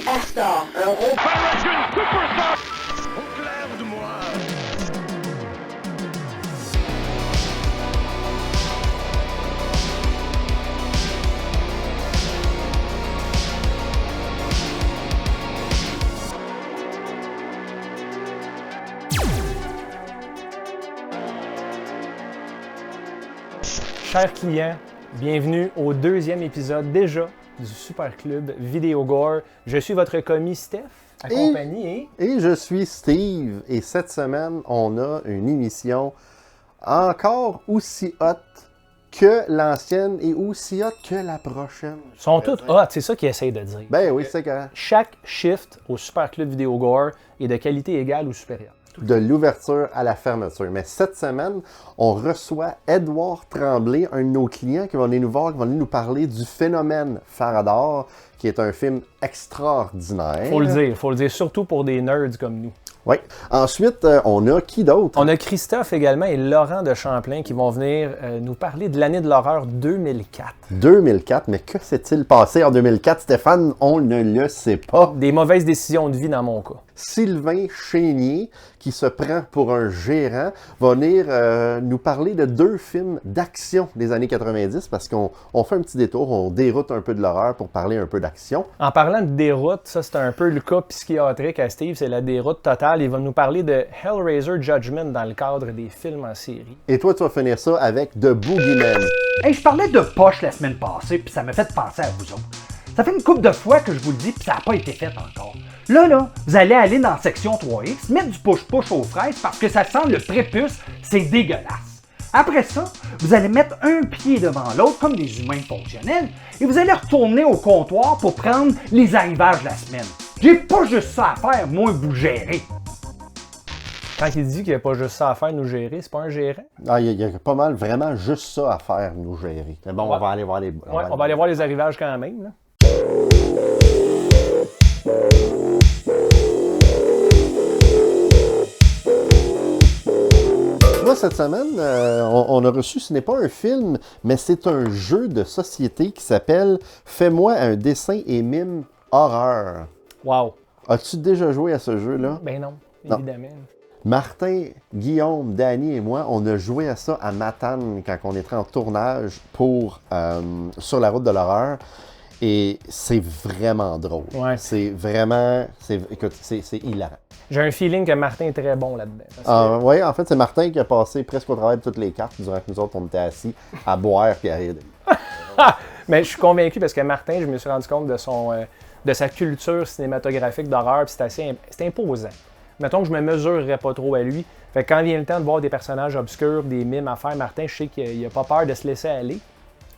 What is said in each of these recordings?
A-Star, un rond... Au clair de moi. Chers clients, bienvenue au deuxième épisode déjà du Super Club Vidéo Gore. Je suis votre commis Steph, accompagné Et je suis Steve. Et cette semaine, on a une émission encore aussi hot que l'ancienne et aussi hot que la prochaine. Ils sont toutes hot, c'est ça qu'ils essayent de dire. Ben oui, c'est correct. Chaque shift au Super Club Vidéo Gore est de qualité égale ou supérieure. De l'ouverture à la fermeture. Mais cette semaine, on reçoit Édouard Tremblay, un de nos clients qui va venir nous voir, qui va venir nous parler du phénomène Faradar, qui est un film extraordinaire. Faut le dire, surtout pour des nerds comme nous. Oui. Ensuite, on a qui d'autre? On a Christophe également et Laurent de Champlain qui vont venir nous parler de l'année de l'horreur 2004. 2004, mais que s'est-il passé en 2004, Stéphane? On ne le sait pas. Des mauvaises décisions de vie dans mon cas. Sylvain Chénier, qui se prend pour un gérant, va venir nous parler de deux films d'action des années 90, parce qu'on fait un petit détour, on déroute un peu de l'horreur pour parler un peu d'action. En parlant de déroute, ça c'est un peu le cas psychiatrique à Steve, c'est la déroute totale. Il va nous parler de Hellraiser Judgment dans le cadre des films en série. Et toi, tu vas finir ça avec The Boogeyman. Hey, je parlais de poche la semaine passée, puis ça m'a fait penser à vous autres. Ça fait une couple de fois que je vous le dis, puis ça n'a pas été fait encore. Là, vous allez aller dans la section 3X, mettre du push-push aux fraises parce que ça sent le prépuce, c'est dégueulasse. Après ça, vous allez mettre un pied devant l'autre comme des humains fonctionnels et vous allez retourner au comptoir pour prendre les arrivages de la semaine. J'ai pas juste ça à faire, moi, vous gérer. Quand il dit qu'il n'y a pas juste ça à faire, nous gérer, c'est pas un gérant? Ah, il y a pas mal, vraiment juste ça à faire, nous gérer. Mais bon, on va aller voir les... On va aller voir les arrivages quand même. Là. Moi, cette semaine, on a reçu, ce n'est pas un film, mais c'est un jeu de société qui s'appelle « Fais-moi un dessin et mime horreur Wow. ». As-tu déjà joué à ce jeu-là? Ben non, Non. évidemment. Martin, Guillaume, Danny et moi, on a joué à ça à Matane quand on était en tournage pour Sur la route de l'horreur. Et c'est vraiment drôle. Ouais. C'est vraiment... Écoute, c'est hilarant. J'ai un feeling que Martin est très bon là-dedans. Parce que- Oui, en fait, c'est Martin qui a passé presque au travers de toutes les cartes durant que nous autres, on était assis à boire et à rire. Mais je suis convaincu parce que Martin, je me suis rendu compte de sa culture cinématographique d'horreur, puis c'est imposant. Mettons que je me mesurerais pas trop à lui. Fait que quand vient le temps de voir des personnages obscurs, des mimes à faire, Martin, je sais qu'il n'a pas peur de se laisser aller.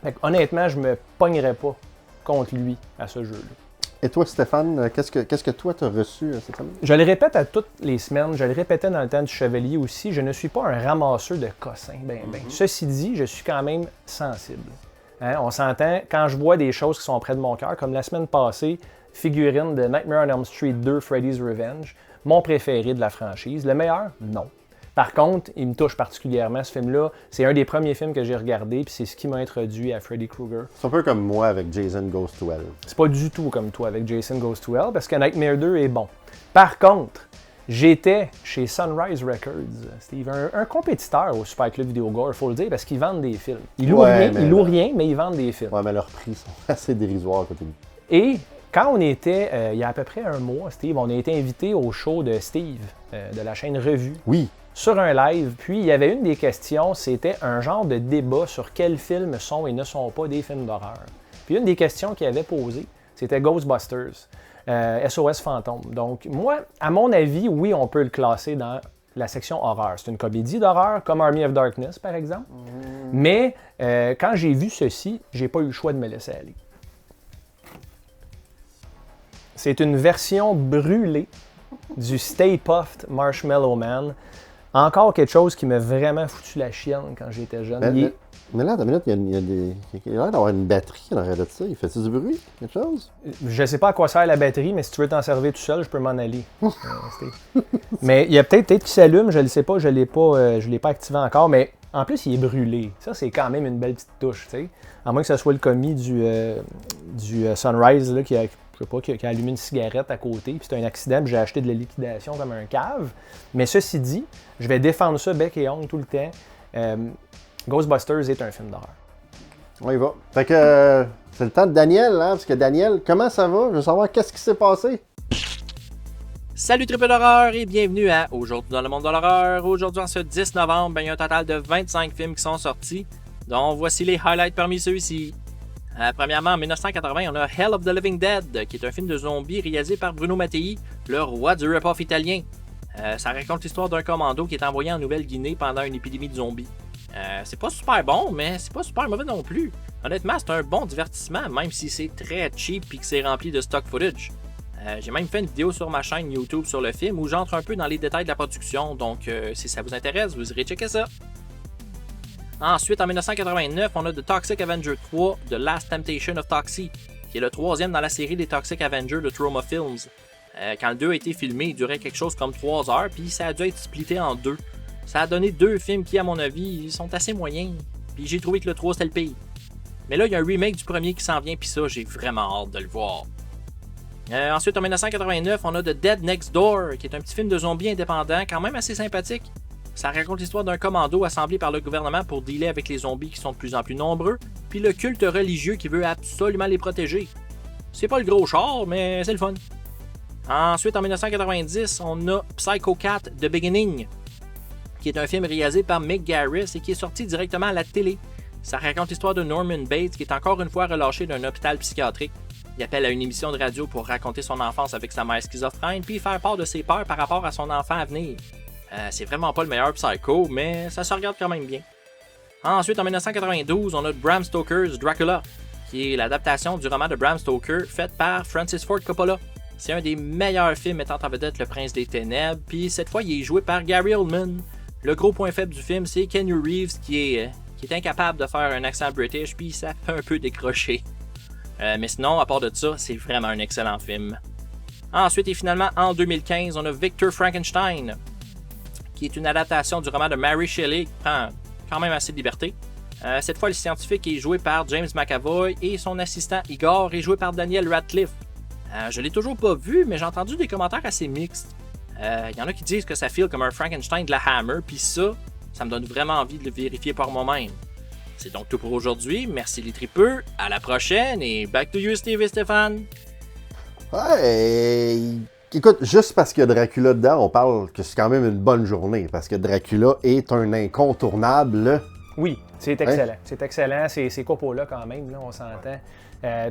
Fait que, honnêtement, je me pognerais pas contre lui à ce jeu-là. Et toi, Stéphane, qu'est-ce que toi, t'as reçu cette semaine? Je le répète à toutes les semaines, je le répétais dans le temps du Chevalier aussi, je ne suis pas un ramasseur de cossins. Ceci dit, je suis quand même sensible. Hein, on s'entend, quand je vois des choses qui sont près de mon cœur, comme la semaine passée, figurine de Nightmare on Elm Street 2, Freddy's Revenge, mon préféré de la franchise. Le meilleur? Non. Par contre, il me touche particulièrement ce film-là. C'est un des premiers films que j'ai regardé, puis c'est ce qui m'a introduit à Freddy Krueger. C'est un peu comme moi avec Jason Goes to Hell. C'est pas du tout comme toi avec Jason Goes to Hell, parce que Nightmare 2 est bon. Par contre, j'étais chez Sunrise Records, Steve, un compétiteur au Super Club Vidéo Gore, il faut le dire, parce qu'ils vendent des films. Ils louent rien, mais ils vendent des films. Ouais, mais leurs prix sont assez dérisoires côté de... Et quand on était, il y a à peu près un mois, Steve, on a été invité au show de Steve, de la chaîne Revue. Oui. Sur un live, puis il y avait une des questions, c'était un genre de débat sur quels films sont et ne sont pas des films d'horreur. Puis une des questions qu'il avait posées, c'était Ghostbusters, SOS Fantôme. Donc moi, à mon avis, oui, on peut le classer dans la section horreur. C'est une comédie d'horreur, comme Army of Darkness, par exemple. Mais quand j'ai vu ceci, j'ai pas eu le choix de me laisser aller. C'est une version brûlée du Stay Puft Marshmallow Man. Encore quelque chose qui m'a vraiment foutu la chienne quand j'étais jeune. Mais là, à la minute, il y a l'air d'avoir une batterie en arrière de ça. Il fait-tu du bruit? Quelque chose? Je sais pas à quoi sert la batterie, mais si tu veux t'en servir tout seul, je peux m'en aller. Mais il y a peut-être qu'il s'allume, je ne le sais pas, je l'ai pas activé encore, mais en plus, il est brûlé. Ça, c'est quand même une belle petite touche, tu sais. À moins que ce soit le commis du Sunrise là, qui je sais pas, qui a allumé une cigarette à côté, puis c'est un accident, puis j'ai acheté de la liquidation comme un cave. Mais ceci dit, je vais défendre ça bec et ongle tout le temps. Ghostbusters est un film d'horreur. On y va. Fait que c'est le temps de Daniel, hein, parce que Daniel, comment ça va? Je veux savoir qu'est-ce qui s'est passé. Salut triple d'horreur et bienvenue à Aujourd'hui dans le monde de l'horreur. Aujourd'hui, en ce 10 novembre, il y a un total de 25 films qui sont sortis, dont voici les highlights parmi ceux-ci. Premièrement, en 1980, on a Hell of the Living Dead, qui est un film de zombies réalisé par Bruno Mattei, le roi du rip-off italien. Ça raconte l'histoire d'un commando qui est envoyé en Nouvelle-Guinée pendant une épidémie de zombies. C'est pas super bon, mais c'est pas super mauvais non plus. Honnêtement, c'est un bon divertissement, même si c'est très cheap et que c'est rempli de stock footage. J'ai même fait une vidéo sur ma chaîne YouTube sur le film où j'entre un peu dans les détails de la production, donc si ça vous intéresse, vous irez checker ça. Ensuite, en 1989, on a The Toxic Avenger 3, The Last Temptation of Toxie, qui est le troisième dans la série des Toxic Avengers de Troma Films. Quand le 2 a été filmé, il durait quelque chose comme 3 heures, puis ça a dû être splitté en deux. Ça a donné deux films qui, à mon avis, sont assez moyens, puis j'ai trouvé que le 3 c'était le pire. Mais là, il y a un remake du premier qui s'en vient, puis ça, j'ai vraiment hâte de le voir. Ensuite, en 1989, on a The Dead Next Door, qui est un petit film de zombies indépendant, quand même assez sympathique. Ça raconte l'histoire d'un commando assemblé par le gouvernement pour dealer avec les zombies qui sont de plus en plus nombreux, puis le culte religieux qui veut absolument les protéger. C'est pas le gros char, mais c'est le fun. Ensuite, en 1990, on a Psycho Cat The Beginning, qui est un film réalisé par Mick Garris et qui est sorti directement à la télé. Ça raconte l'histoire de Norman Bates qui est encore une fois relâché d'un hôpital psychiatrique. Il appelle à une émission de radio pour raconter son enfance avec sa mère schizophrène puis faire part de ses peurs par rapport à son enfant à venir. C'est vraiment pas le meilleur Psycho, mais ça se regarde quand même bien. Ensuite, en 1992, on a Bram Stoker's Dracula, qui est l'adaptation du roman de Bram Stoker faite par Francis Ford Coppola. C'est un des meilleurs films mettant en vedette le prince des ténèbres, puis cette fois il est joué par Gary Oldman. Le gros point faible du film, c'est Keanu Reeves qui est incapable de faire un accent british, puis ça fait un peu décrocher. Mais sinon, à part de ça, c'est vraiment un excellent film. Ensuite et finalement, en 2015, on a Victor Frankenstein, qui est une adaptation du roman de Mary Shelley qui prend quand même assez de liberté. Cette fois, le scientifique est joué par James McAvoy et son assistant Igor est joué par Daniel Radcliffe. Je l'ai toujours pas vu, mais j'ai entendu des commentaires assez mixtes. Y en a qui disent que ça file comme un Frankenstein de la Hammer, puis ça me donne vraiment envie de le vérifier par moi-même. C'est donc tout pour aujourd'hui. Merci les tripeux, à la prochaine et back to you Steve et Stéphane. Ouais, écoute, juste parce qu'il y a Dracula dedans, on parle que c'est quand même une bonne journée, parce que Dracula est un incontournable. Oui, c'est excellent. C'est excellent, c'est Coppola quand même, là, on s'entend.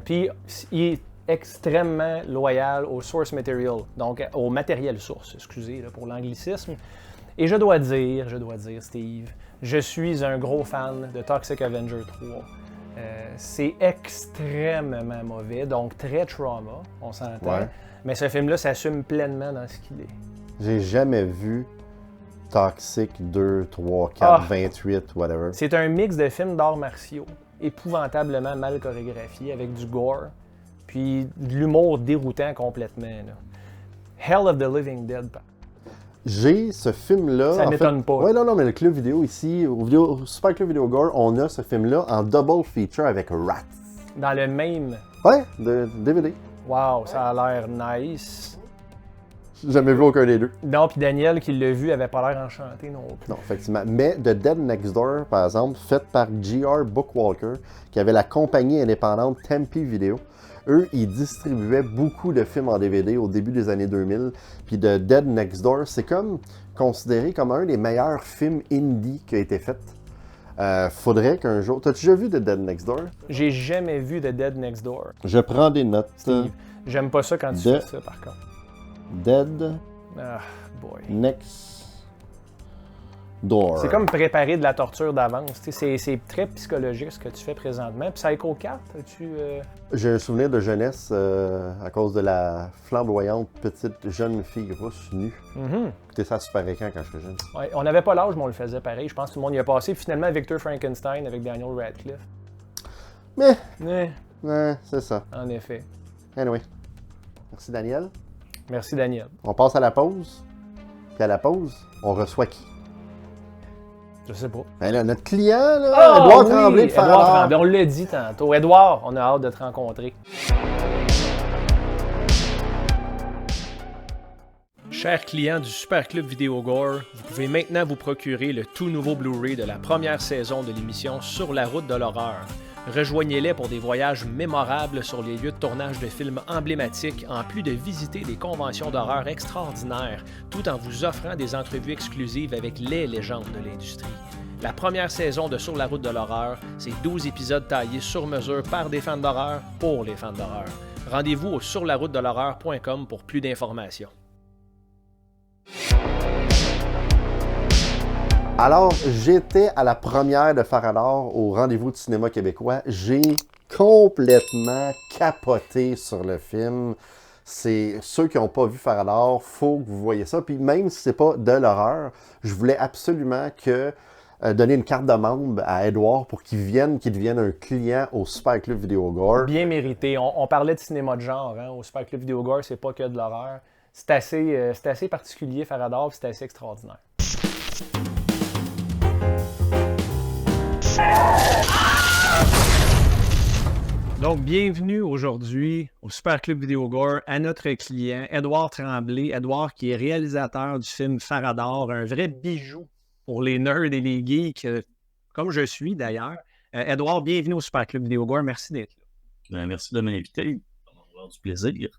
Puis, il est extrêmement loyal au source material, donc au matériel source, excusez là, pour l'anglicisme. Et je dois dire, Steve, je suis un gros fan de Toxic Avenger 3. C'est extrêmement mauvais, donc très trauma, on s'entend. Ouais. Mais ce film-là s'assume pleinement dans ce qu'il est. J'ai jamais vu Toxic 2, 3, 4, 28, whatever. C'est un mix de films d'arts martiaux, épouvantablement mal chorégraphiés, avec du gore, puis de l'humour déroutant complètement. Là. Hell of the Living Dead. J'ai ce film-là. Ça m'étonne pas. Ouais, non, mais le club vidéo ici, au Super Club Vidéo Gore, on a ce film-là en double feature avec Rats. Dans le même. Ouais, de DVD. Wow, ça a l'air nice. J'ai jamais vu aucun des deux. Non, puis Daniel qui l'a vu avait pas l'air enchanté non plus. Non, effectivement. Mais The Dead Next Door, par exemple, fait par G.R. Bookwalker, qui avait la compagnie indépendante Tempe Video. Eux, ils distribuaient beaucoup de films en DVD au début des années 2000. Puis The Dead Next Door, c'est comme considéré comme un des meilleurs films indie qui a été fait. Faudrait qu'un jour... T'as-tu déjà vu The Dead Next Door? J'ai jamais vu The Dead Next Door. Je prends des notes. Steve, j'aime pas ça quand tu fais ça, par contre. Dead Next Door. C'est comme préparer de la torture d'avance. C'est très psychologique ce que tu fais présentement. Psycho 4, as-tu... J'ai un souvenir de jeunesse à cause de la flamboyante petite jeune fille rousse nue. Écoutez ça à super écran quand j'étais jeune. Ouais, on n'avait pas l'âge, mais on le faisait pareil. Je pense que tout le monde y a passé. Finalement, Victor Frankenstein avec Daniel Radcliffe. Mais, c'est ça. En effet. Anyway. Merci Daniel. Merci Daniel. On passe à la pause. Puis à la pause, on reçoit qui? Je sais pas. Ben là, notre client, là, Édouard Tremblay de Farador. On l'a dit tantôt. Édouard, on a hâte de te rencontrer. Chers clients du Super Club Vidéo Gore, vous pouvez maintenant vous procurer le tout nouveau Blu-ray de la première saison de l'émission Sur la route de l'horreur. Rejoignez-les pour des voyages mémorables sur les lieux de tournage de films emblématiques, en plus de visiter des conventions d'horreur extraordinaires, tout en vous offrant des entrevues exclusives avec les légendes de l'industrie. La première saison de Sur la route de l'horreur, c'est 12 épisodes taillés sur mesure par des fans d'horreur pour les fans d'horreur. Rendez-vous au surlaroutedel'horreur.com pour plus d'informations. Alors, j'étais à la première de Farador au Rendez-vous du cinéma québécois. J'ai complètement capoté sur le film. C'est ceux qui n'ont pas vu Farador, faut que vous voyez ça. Puis même si c'est pas de l'horreur, je voulais absolument donner une carte de membre à Edouard pour qu'il devienne un client au Super Club Vidéo Gore. Bien mérité. On parlait de cinéma de genre au Super Club Vidéo Gore, c'est pas que de l'horreur. C'est assez particulier, Farador, c'est assez extraordinaire. Donc, bienvenue aujourd'hui au Super Club Vidéo Gore à notre client, Édouard Tremblay. Édouard qui est réalisateur du film Farador, un vrai bijou pour les nerds et les geeks, comme je suis d'ailleurs. Édouard, bienvenue au Super Club Vidéo Gore. Merci d'être là. Merci de m'inviter. On va avoir du plaisir.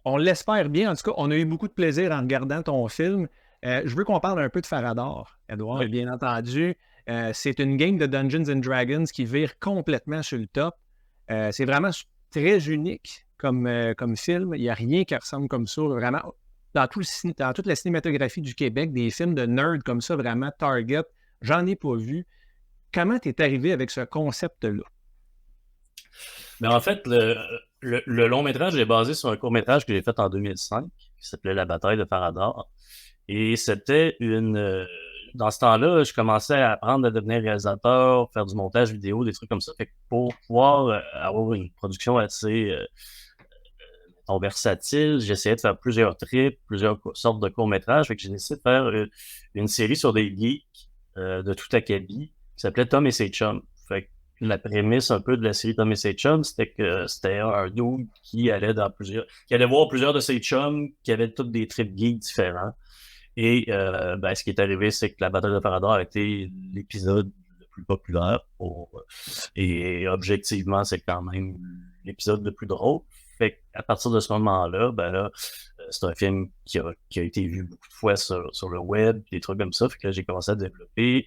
On l'espère bien. En tout cas, on a eu beaucoup de plaisir en regardant ton film. Je veux qu'on parle un peu de Farador, Édouard, Oui. bien entendu. C'est une game de Dungeons and Dragons qui vire complètement sur le top. C'est vraiment très unique comme film. Il n'y a rien qui ressemble comme ça, vraiment. Dans toute la cinématographie du Québec, des films de nerds comme ça, vraiment Target, j'en ai pas vu. Comment tu es arrivé avec ce concept-là? Mais en fait, le long métrage est basé sur un court métrage que j'ai fait en 2005 qui s'appelait La bataille de Farador. Et c'était dans ce temps-là, je commençais à apprendre à devenir réalisateur, faire du montage vidéo, des trucs comme ça. Fait que pour pouvoir avoir une production assez versatile, j'essayais de faire plusieurs trips, plusieurs sortes de courts-métrages. Fait que j'ai décidé de faire une série sur des geeks de tout acabit qui s'appelait Tom et ses chums. Fait que la prémisse un peu de la série Tom et ses chums, c'était que c'était un dude qui allait voir plusieurs de ses chums qui avaient tous des trips geeks différents. Et ce qui est arrivé, c'est que la bataille de Farador a été l'épisode le plus populaire. Et objectivement, c'est quand même l'épisode le plus drôle. Fait qu'à partir de ce moment-là, c'est un film qui a été vu beaucoup de fois sur le web, des trucs comme ça. Fait que là, j'ai commencé à développer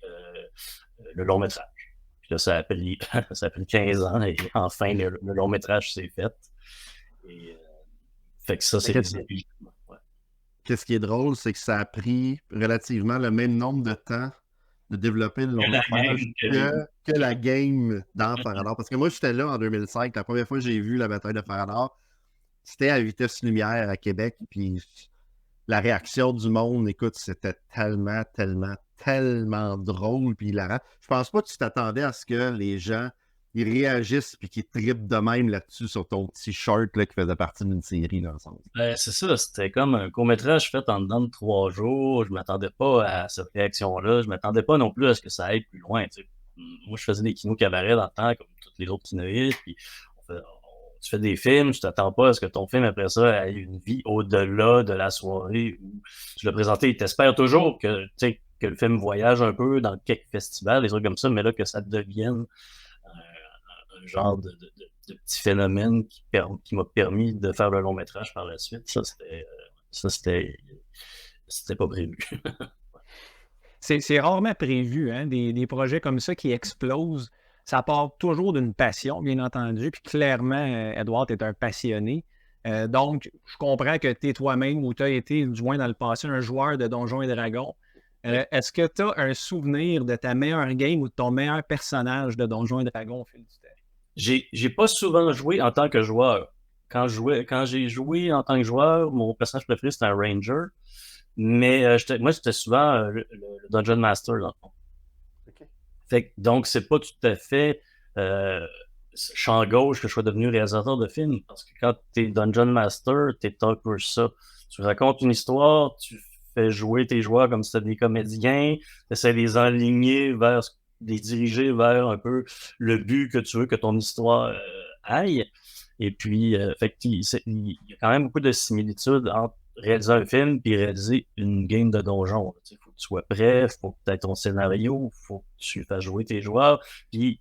le long-métrage. Puis là, ça a pris 15 ans et enfin, le long-métrage s'est fait. Et fait que ça, c'est... Qu'est-ce qui est drôle, c'est que ça a pris relativement le même nombre de temps de développer le long métrage que la game dans Farador. Parce que moi, j'étais là en 2005. La première fois que j'ai vu la bataille de Farador, c'était à vitesse lumière à Québec. Puis la réaction du monde, écoute, c'était tellement, tellement, tellement drôle puis hilarant. Je pense pas que tu t'attendais à ce que les gens ils réagissent puis qu'ils trippent de même là-dessus sur ton petit short là, qui faisait partie d'une série dans le sens. C'est ça, c'était comme un court-métrage fait en dedans de 3 jours. Je m'attendais pas à cette réaction-là. Je m'attendais pas non plus à ce que ça aille plus loin. Tu sais. Moi, je faisais des kinos cabarets dans le temps, comme tous les autres kinoïstes. Puis tu fais des films, tu t'attends pas à ce que ton film, après ça, ait une vie au-delà de la soirée où tu l'as présenté. Tu espères toujours que le film voyage un peu dans quelques festivals, des trucs comme ça, mais là, que ça devienne un genre de petit phénomène qui m'a permis de faire le long métrage par la suite. Ça, c'était pas prévu. C'est rarement prévu, hein, des projets comme ça qui explosent. Ça part toujours d'une passion, bien entendu. Puis clairement, Édouard, tu es un passionné. Donc, je comprends que tu es toi-même ou tu as été, du moins dans le passé, un joueur de Donjons et Dragons. Est-ce que tu as un souvenir de ta meilleure game ou de ton meilleur personnage de Donjons et Dragons au fil du temps? J'ai pas souvent joué en tant que joueur. Quand j'ai joué en tant que joueur, mon personnage préféré c'était un Ranger. Mais moi, c'était souvent le Dungeon Master, dans le fond. Okay. Fait que, donc, c'est pas tout à fait champ gauche que je sois devenu réalisateur de films. Parce que quand t'es Dungeon Master, t'es un peu ça. Tu racontes une histoire, tu fais jouer tes joueurs comme si c'était des comédiens, tu essaies de les enligner les diriger vers un peu le but que tu veux que ton histoire aille. Et puis, il y a quand même beaucoup de similitudes entre réaliser un film puis réaliser une game de donjon. Il faut que tu sois prêt, il faut que tu aies ton scénario, il faut que tu fasses jouer tes joueurs. Puis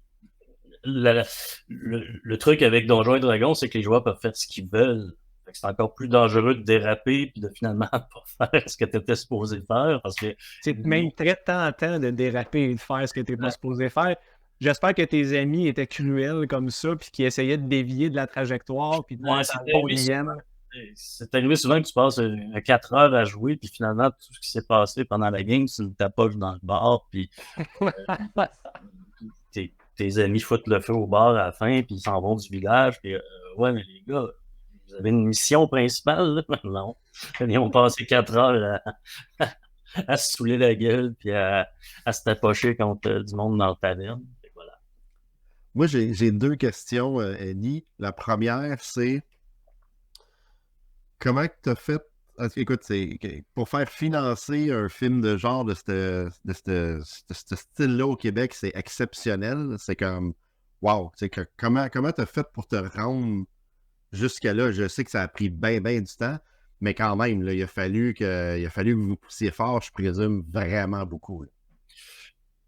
le truc avec Donjons et Dragons, c'est que les joueurs peuvent faire ce qu'ils veulent. Fait que c'est encore plus dangereux de déraper puis de finalement pas faire ce que tu étais supposé faire parce que C'est même très tentant de déraper et de faire ce que tu n'es pas supposé faire. J'espère que tes amis étaient cruels comme ça, puis qu'ils essayaient de dévier de la trajectoire, puis de Ouais, mettre dans le bon lien. c'est arrivé souvent que tu passes 4 heures à jouer, puis finalement, tout ce qui s'est passé pendant la game, tu le tapoches dans le bar, puis tes amis foutent le feu au bar à la fin, puis ils s'en vont du village, puis ouais, mais les gars, vous avez une mission principale, là? Non. Ils ont passé 4 heures à se saouler la gueule, puis à se tapocher contre du monde dans le taverne. Et voilà. Moi, j'ai 2 questions, Annie. La première, c'est comment tu as fait. Écoute, pour faire financer un film de genre de ce style-là au Québec, c'est exceptionnel. C'est comme, wow. Comment tu as fait pour te rendre jusqu'à là? Je sais que ça a pris bien du temps, mais quand même, là, il a fallu que vous poussiez fort, je présume, vraiment beaucoup. Là.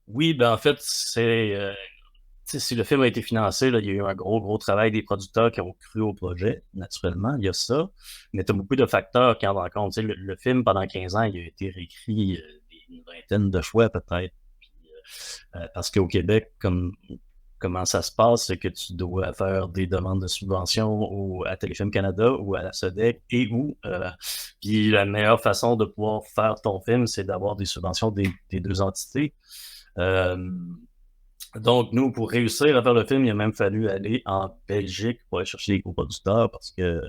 Oui, ben en fait, si le film a été financé, là, il y a eu un gros travail des producteurs qui ont cru au projet, naturellement, il y a ça. Mais tu as beaucoup de facteurs qui en rendent compte. Le film, pendant 15 ans, il a été réécrit une vingtaine de fois peut-être. Parce qu'au Québec, comment ça se passe, c'est que tu dois faire des demandes de subvention à Téléfilm Canada ou à la SODEC puis la meilleure façon de pouvoir faire ton film, c'est d'avoir des subventions des 2 entités. Donc, nous, pour réussir à faire le film, il a même fallu aller en Belgique pour aller chercher des coproducteurs parce que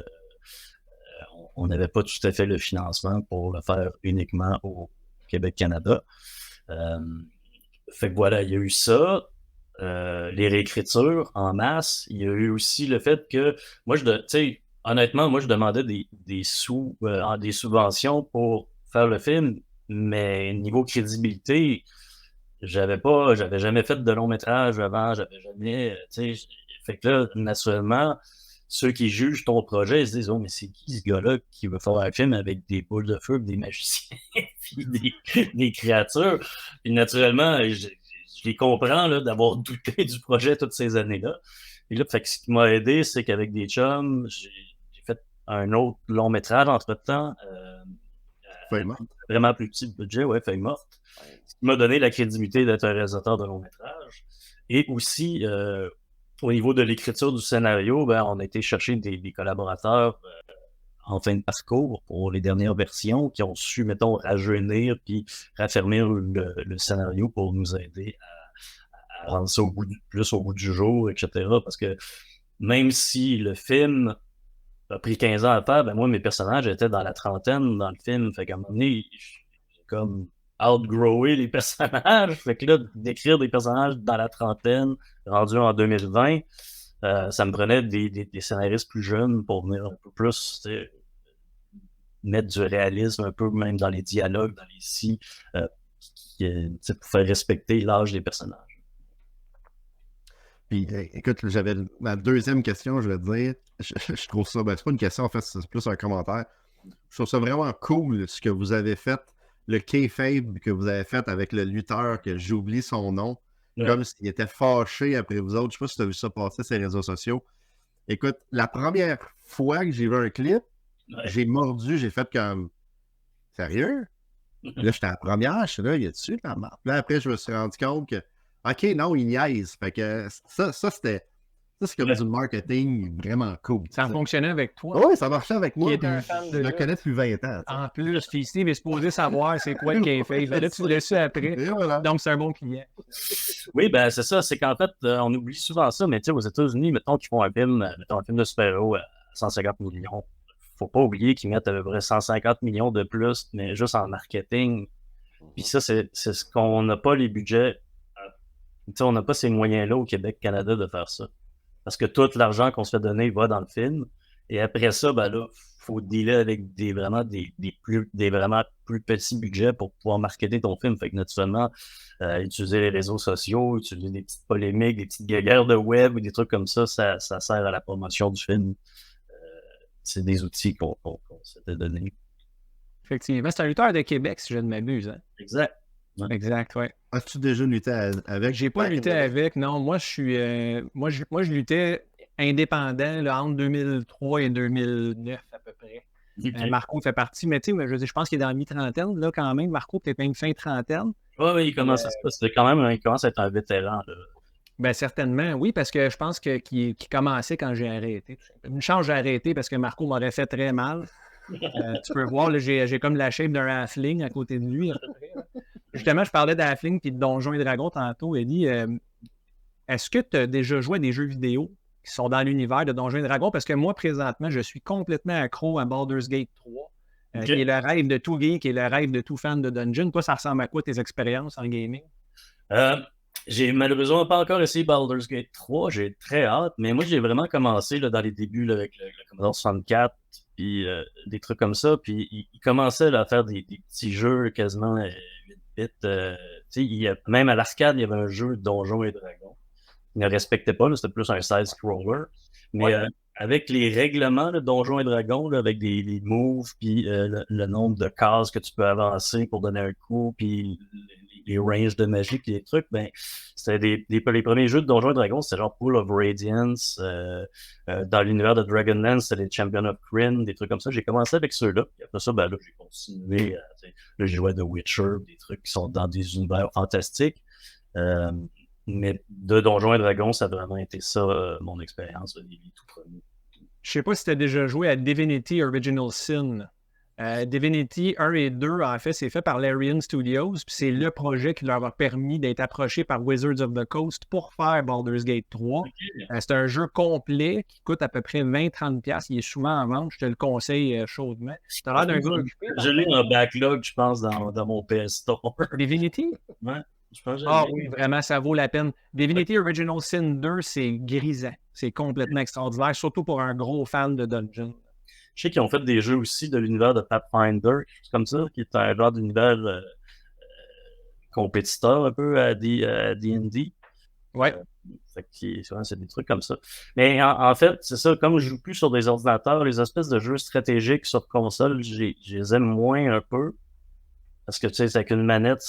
on n'avait pas tout à fait le financement pour le faire uniquement au Québec-Canada. Fait que voilà, il y a eu ça. Les réécritures en masse. Il y a eu aussi le fait que honnêtement, moi, je demandais des subventions pour faire le film, mais niveau crédibilité, j'avais jamais fait de long métrage avant, j'avais jamais, fait que là, naturellement, ceux qui jugent ton projet, ils se disent, oh, mais c'est qui ce gars-là qui veut faire un film avec des boules de feu, des magiciens, puis des créatures? Puis naturellement, je les comprends, là, d'avoir douté du projet toutes ces années-là. Et là, fait que ce qui m'a aidé, c'est qu'avec des chums, j'ai fait un autre long métrage entre-temps, Feuille morte. Vraiment plus petit budget, ouais, Feuille morte. Ce qui m'a donné la crédibilité d'être un réalisateur de long métrage. Et aussi, au niveau de l'écriture du scénario, ben, on a été chercher des collaborateurs en fin de parcours pour les dernières versions qui ont su, mettons, rajeunir puis raffermir le scénario pour nous aider à rendre ça plus au bout du jour, etc. Parce que même si le film a pris 15 ans à faire, ben moi, mes personnages étaient dans la trentaine dans le film. Fait qu'à un moment donné, j'ai comme outgrowé les personnages. Fait que là, d'écrire des personnages dans la trentaine, rendus en 2020, ça me prenait des scénaristes plus jeunes pour venir un peu plus mettre du réalisme un peu même dans les dialogues, dans les si, pour faire respecter l'âge des personnages. Puis, écoute, j'avais ma deuxième question, je vais te dire. Je trouve ça, ben, c'est pas une question, en fait, c'est plus un commentaire. Je trouve ça vraiment cool ce que vous avez fait, le kayfabe que vous avez fait avec le lutteur, que j'oublie son nom, comme s'il était fâché après vous autres. Je sais pas si tu as vu ça passer sur les réseaux sociaux. Écoute, la première fois que j'ai vu un clip, j'ai mordu, j'ai fait comme sérieux? Là, j'étais à la première, je suis là, il y a dessus la marque. Là, après, je me suis rendu compte que OK, non, il niaise. Fait que ça c'est comme du marketing vraiment cool. Ça fonctionnait avec toi. Oui, ça marchait avec moi. Qui est un fan de je le connais depuis 20 ans. En plus, puis Steve est supposé savoir c'est quoi le kayfabe. Là, tu l'as su après. Et voilà. Donc, c'est un bon client. Oui, ben c'est ça. C'est qu'en fait, on oublie souvent ça, mais tu sais, aux États-Unis, mettons qu'ils font un film de super-héros à 150 millions. Faut pas oublier qu'ils mettent à peu près 150 millions de plus, mais juste en marketing. Puis ça, c'est ce qu'on n'a pas les budgets. On n'a pas ces moyens-là au Québec, Canada de faire ça. Parce que tout l'argent qu'on se fait donner va dans le film. Et après ça, ben là, faut dealer avec des vraiment plus petits budgets pour pouvoir marketer ton film. Fait que naturellement, utiliser les réseaux sociaux, utiliser des petites polémiques, des petites guerres de web ou des trucs comme ça sert à la promotion du film. C'est des outils qu'on s'était donnés. Effectivement. C'est un lutteur de Québec, si je ne m'abuse. Hein? Exact. Exact, oui. As-tu déjà lutté avec? J'ai pas lutté avec, non. Moi, je luttais indépendant là, entre 2003 et 2009 à peu près. Okay. Marco fait partie, mais tu sais, je pense qu'il est dans la mi-trentaine, là, quand même. Marco, peut-être même fin trentaine. Oui, il commence il commence à être un vétéran, là. Ben certainement, oui, parce que je pense qu'il commençait quand j'ai arrêté. Une chance, j'ai arrêté parce que Marco m'aurait fait très mal. Tu peux voir, là, j'ai comme la shape d'un halfling à côté de lui, à peu près. Là. Justement, je parlais d'halfling et de Donjons et Dragons tantôt. Eddie, est-ce que tu as déjà joué à des jeux vidéo qui sont dans l'univers de Donjons et Dragons? Parce que moi, présentement, je suis complètement accro à Baldur's Gate 3, qui est le rêve de tout geek et le rêve de tout fan de Dungeon. Toi, ça ressemble à quoi tes expériences en gaming? J'ai malheureusement pas encore essayé Baldur's Gate 3, j'ai très hâte, mais moi j'ai vraiment commencé là, dans les débuts là, avec le Commodore 64, puis des trucs comme ça, puis il commençait là, à faire des petits jeux quasiment 8 bits. Même à l'arcade, il y avait un jeu de Donjons et Dragons. Il ne respectait pas, là, c'était plus un side-scroller, mais avec les règlements de Donjons et Dragons, là, avec les moves, puis le nombre de cases que tu peux avancer pour donner un coup, puis les ranges de magie, puis les trucs, ben, c'était les premiers jeux de Donjons et Dragons, c'était genre Pool of Radiance, dans l'univers de Dragonlance, c'était les Champions of Krynn, des trucs comme ça. J'ai commencé avec ceux-là, puis après ça, ben là, j'ai continué, là, j'ai joué à The Witcher, des trucs qui sont dans des univers fantastiques. Mais de Donjons et Dragons, ça a vraiment été ça, mon expérience, les tout premiers. Je sais pas si tu as déjà joué à Divinity Original Sin. Divinity 1 et 2, en fait, c'est fait par Larian Studios, puis c'est le projet qui leur a permis d'être approchés par Wizards of the Coast pour faire Baldur's Gate 3. Okay. C'est un jeu complet qui coûte à peu près 20-30$. Il est souvent en vente, je te le conseille chaudement. Tu as l'air d'un gars occupé. Je l'ai en backlog, je pense, dans mon PS Store. Divinity? Ouais. Oui, vraiment, ça vaut la peine. Divinity Original Sin 2, c'est grisant. C'est complètement extraordinaire, surtout pour un gros fan de Dungeon. Je sais qu'ils ont fait des jeux aussi de l'univers de Pathfinder, comme ça, qui est un genre d'univers compétiteur un peu à D&D. Ouais. C'est des trucs comme ça. Mais en fait, c'est ça, comme je joue plus sur des ordinateurs, les espèces de jeux stratégiques sur console, je les aime moins un peu. Parce que, tu sais, c'est avec une manette,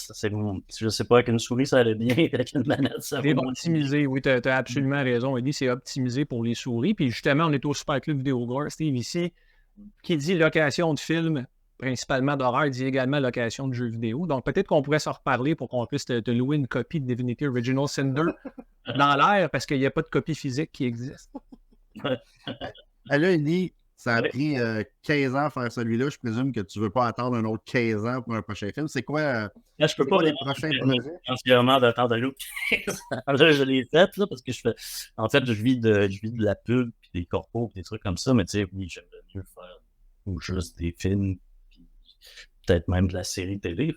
je sais pas, avec une souris, ça allait bien, avec une manette, ça va c'est optimisé, oui, tu as absolument raison, Eddie, c'est optimisé pour les souris. Puis justement, on est au Super Club Vidéogore, Steve, ici, qui dit location de films, principalement d'horreur, dit également location de jeux vidéo. Donc, peut-être qu'on pourrait s'en reparler pour qu'on puisse te louer une copie de Divinity Original Sin 2 dans l'air, parce qu'il n'y a pas de copie physique qui existe. Là, Eddie, ça a pris 15 ans à faire celui-là. Je présume que tu ne veux pas attendre un autre 15 ans pour un prochain film. C'est quoi là, je peux pas les prochains projets? Entièrement d'attendre un autre 15 ans. Là, je l'ai fait, là, parce que en fait, je vis de la pub, puis des corpos, puis des trucs comme ça, mais tu sais, oui, j'aimerais mieux faire ou juste des films, puis peut-être même de la série télé.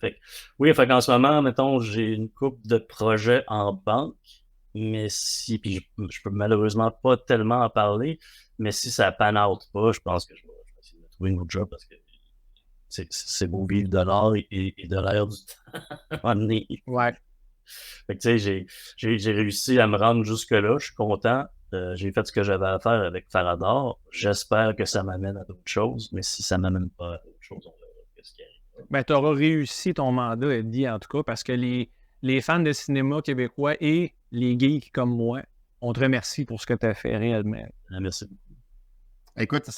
Oui, qu'en ce moment, mettons, j'ai une couple de projets en banque, mais puis je peux malheureusement pas tellement en parler, mais si ça pan out pas, je pense que je vais essayer de trouver une autre job parce que c'est beau vivre de l'art et de l'air du temps. Ouais. Tu sais, j'ai réussi à me rendre jusque-là, je suis content. J'ai fait ce que j'avais à faire avec Faradar. J'espère que ça m'amène à d'autres choses, mais si ça m'amène pas à d'autres choses, on verra ce qui arrive. Ben, tu auras réussi ton mandat, Eddie, en tout cas, parce que les fans de cinéma québécois et les geeks comme moi, on te remercie pour ce que tu as fait réellement. Merci beaucoup. Écoute,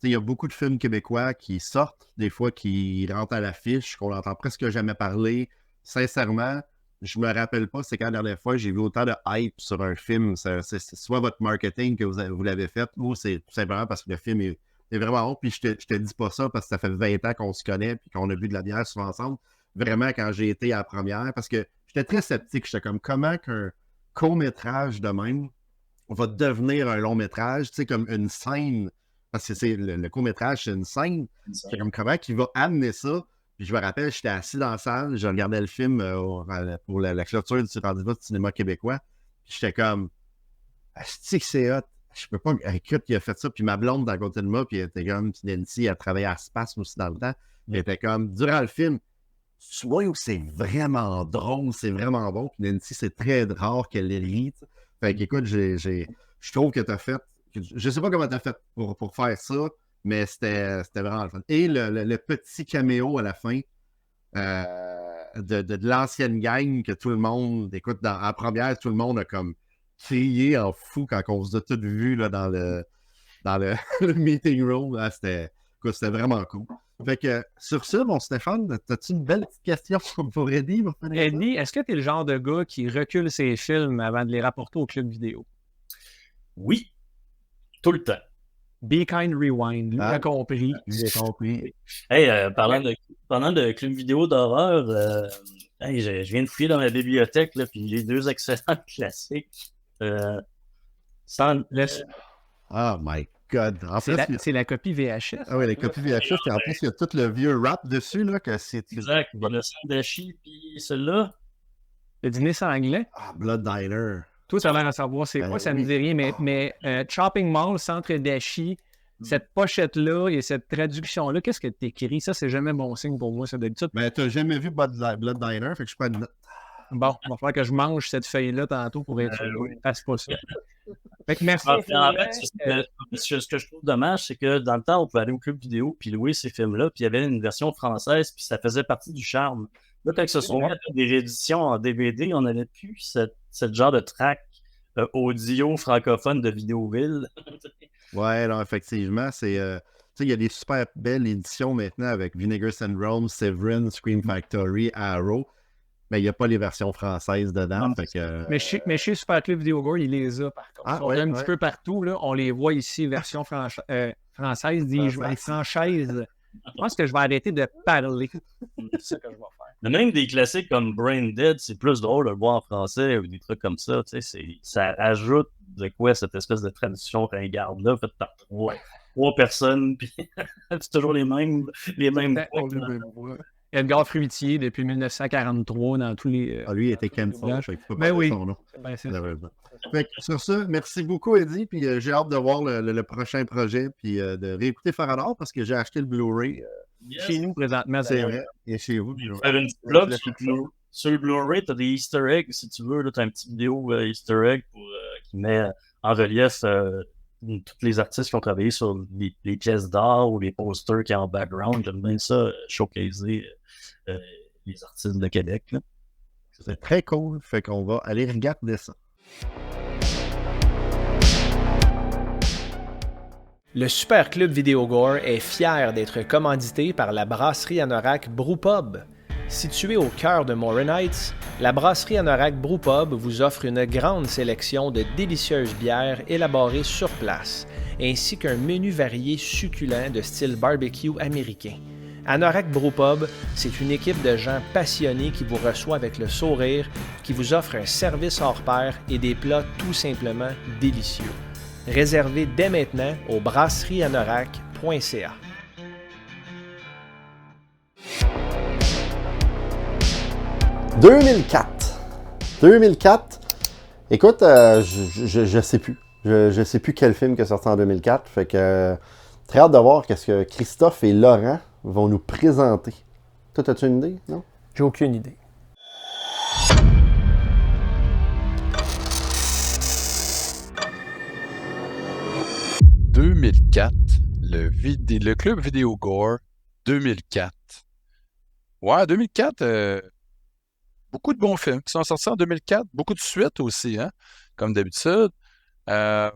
il y a beaucoup de films québécois qui sortent, des fois qui rentrent à l'affiche, qu'on n'entend presque jamais parler. Sincèrement, je me rappelle pas c'est quand la dernière fois j'ai vu autant de hype sur un film. C'est soit votre marketing que vous l'avez fait, ou c'est tout simplement parce que le film est vraiment bon. Puis je te dis pas ça parce que ça fait 20 ans qu'on se connaît et qu'on a bu de la bière souvent ensemble. Vraiment, quand j'ai été à la première, parce que j'étais très sceptique. J'étais comme, comment qu'un court-métrage de même va devenir un long-métrage, tu sais, comme une scène, parce que c'est le court-métrage, c'est une scène. C'est comme, comment qu'il va amener ça? Puis je me rappelle, j'étais assis dans la salle, je regardais le film pour la clôture du rendez-vous du cinéma québécois, puis j'étais comme, asti que c'est hot. Je peux pas, écoute, il a fait ça, puis ma blonde d'à côté de moi, puis elle était comme, puis Nancy, elle travaillait à Spasme aussi dans le temps, puis elle était comme, durant le film, tu vois où c'est vraiment drôle, c'est vraiment bon, puis Nancy, c'est très rare qu'elle rit, t'sais. Fait qu'écoute, je trouve que t'as fait, je sais pas comment t'as fait pour faire ça, Mais c'était vraiment le fun. Et le petit caméo à la fin de l'ancienne gang que tout le monde, écoute, en première, tout le monde a comme crié en fou quand on vous a tous vus là, dans le le meeting room. Là, c'était vraiment cool. Fait que sur ça, mon Stéphane, as-tu une belle petite question pour Eddie? Eddie, est-ce que tu es le genre de gars qui recule ses films avant de les rapporter au club vidéo? Oui, tout le temps. Be Kind Rewind, lui a compris. J'ai compris. Hey, parlant de club vidéo d'horreur, hey, je viens de fouiller dans ma bibliothèque, là, puis j'ai 2 excellents classiques. Oh my God. En plus, C'est la copie VHS. ah oui, les copies VHS, puis en plus, il y a tout le vieux rap dessus, là, que c'est... Exact. Il y a le Sandachi, puis celui-là. Le dîner sanglais. Ah, Blood Diner. Toi, ça a l'air à savoir c'est Ben quoi, ça ne oui. me dit rien, mais Chopping Mall, Centre d'Achi, cette pochette-là et cette traduction-là, qu'est-ce que tu écris? Ça, c'est jamais bon signe pour moi, ça d'habitude. Ben, t'as jamais vu Blood Diner, fait que je prends une note. Bon, il va falloir que je mange cette feuille-là tantôt pour être sûr. oui. Fasse pas ça. Fait que merci. En fait, ce que je trouve dommage, c'est que dans le temps, on pouvait aller au club vidéo puis louer ces films-là, puis il y avait une version française, puis ça faisait partie du charme. Là, quand ce sont des rééditions en DVD, on n'avait plus ce genre de track audio francophone de Vidéoville. Ouais, non, effectivement, c'est... tu sais, il y a des super belles éditions maintenant avec Vinegar Syndrome, Severin, Scream Factory, Arrow, mais il n'y a pas les versions françaises dedans, Non, fait que... Mais chez Super Club Video Gore, il les a par contre. Ah, Ils sont ouais, un ouais. petit peu partout. Là. On les voit ici, version française, dis-je. Franchise. Je pense que je vais arrêter de parler. C'est ça que je vais faire. Mais même des classiques comme Brain Dead, c'est plus drôle de le voir en français ou des trucs comme ça. Tu sais, ça ajoute de quoi cette espèce de tradition ringarde-là faite par trois personnes, puis c'est toujours les mêmes voix. Edgar Fruitier depuis 1943 dans tous les. Ah, lui, il était cancel, fait qu'il faut pas Ben dire oui. son nom. Ben, c'est ça. Malheureusement. Fait que sur ça, merci beaucoup, Eddie, puis j'ai hâte de voir le prochain projet, puis de réécouter Farador, parce que j'ai acheté le Blu-ray. Chez nous, présentement, C'est vrai, et chez vous. Puis, faire une petite blog sur le Blu-ray, t'as des Easter eggs, si tu veux. Là, t'as un petit vidéo Easter egg qui met en relief tous les artistes qui ont travaillé sur les pièces d'art ou les posters qui sont en background. J'aime bien ça, showcaser les artistes de Québec. Là. C'est très cool, fait qu'on va aller regarder ça. Le Super Club Vidéo Gore est fier d'être commandité par la brasserie Anorak Brewpub. Située au cœur de Morin Heights, la brasserie Anorak Brewpub vous offre une grande sélection de délicieuses bières élaborées sur place, ainsi qu'un menu varié succulent de style barbecue américain. Anorak Brewpub, c'est une équipe de gens passionnés qui vous reçoit avec le sourire, qui vous offre un service hors pair et des plats tout simplement délicieux. Réservez dès maintenant au brasserieanorak.ca. « 2004. Écoute, je sais plus. Je sais plus quel film qui est sorti en 2004. Fait que très hâte de voir qu'est-ce que Christophe et Laurent vont nous présenter. Toi, as-tu une idée, non? J'ai aucune idée. « 2004, le Club Vidéo Gore, 2004. Ouais, 2004, beaucoup de bons films qui sont sortis en 2004, beaucoup de suites aussi, hein, comme d'habitude. On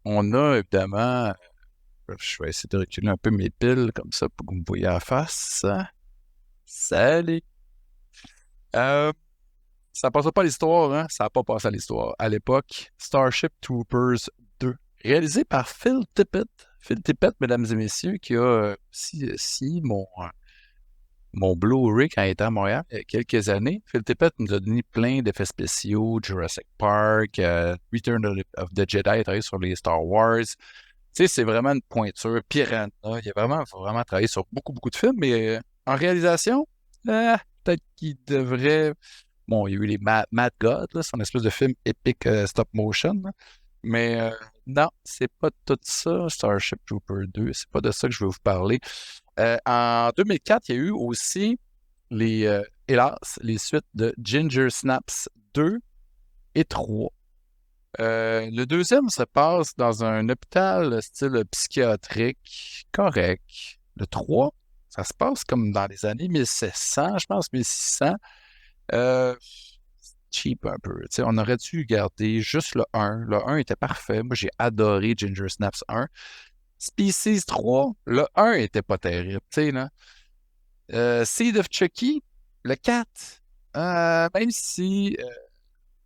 a évidemment, je vais essayer de reculer un peu mes piles comme ça pour que vous me voyez en face. Salut! Ça passera pas à l'histoire, hein? Ça n'a pas passé à l'histoire. À l'époque, Starship Troopers 2, réalisé par Phil Tippett. Phil Tippett, mesdames et messieurs, qui a si mon Blu-ray quand il était à Montréal il y a quelques années. Phil Tippett nous a donné plein d'effets spéciaux, Jurassic Park, Return of the Jedi, il a travaillé sur les Star Wars. Tu sais, c'est vraiment une pointure. Piranha, il a vraiment travaillé sur beaucoup de films, mais en réalisation, peut-être qu'il devrait... Bon, il y a eu les Mad God, là, c'est une espèce de film épique stop motion, là. Mais non, c'est pas tout ça, Starship Trooper 2, c'est pas de ça que je veux vous parler. En 2004, il y a eu aussi hélas, les suites de Ginger Snaps 2 et 3. Le deuxième se passe dans un hôpital style psychiatrique, correct. Le 3, ça se passe comme dans les années 1700, je pense, 1600. Euh, cheap un peu. Tu sais, on aurait dû garder juste le 1. Le 1 était parfait. Moi, j'ai adoré Ginger Snaps 1. Species 3, le 1 était pas terrible. Tu sais, là. Seed of Chucky, le 4. Même si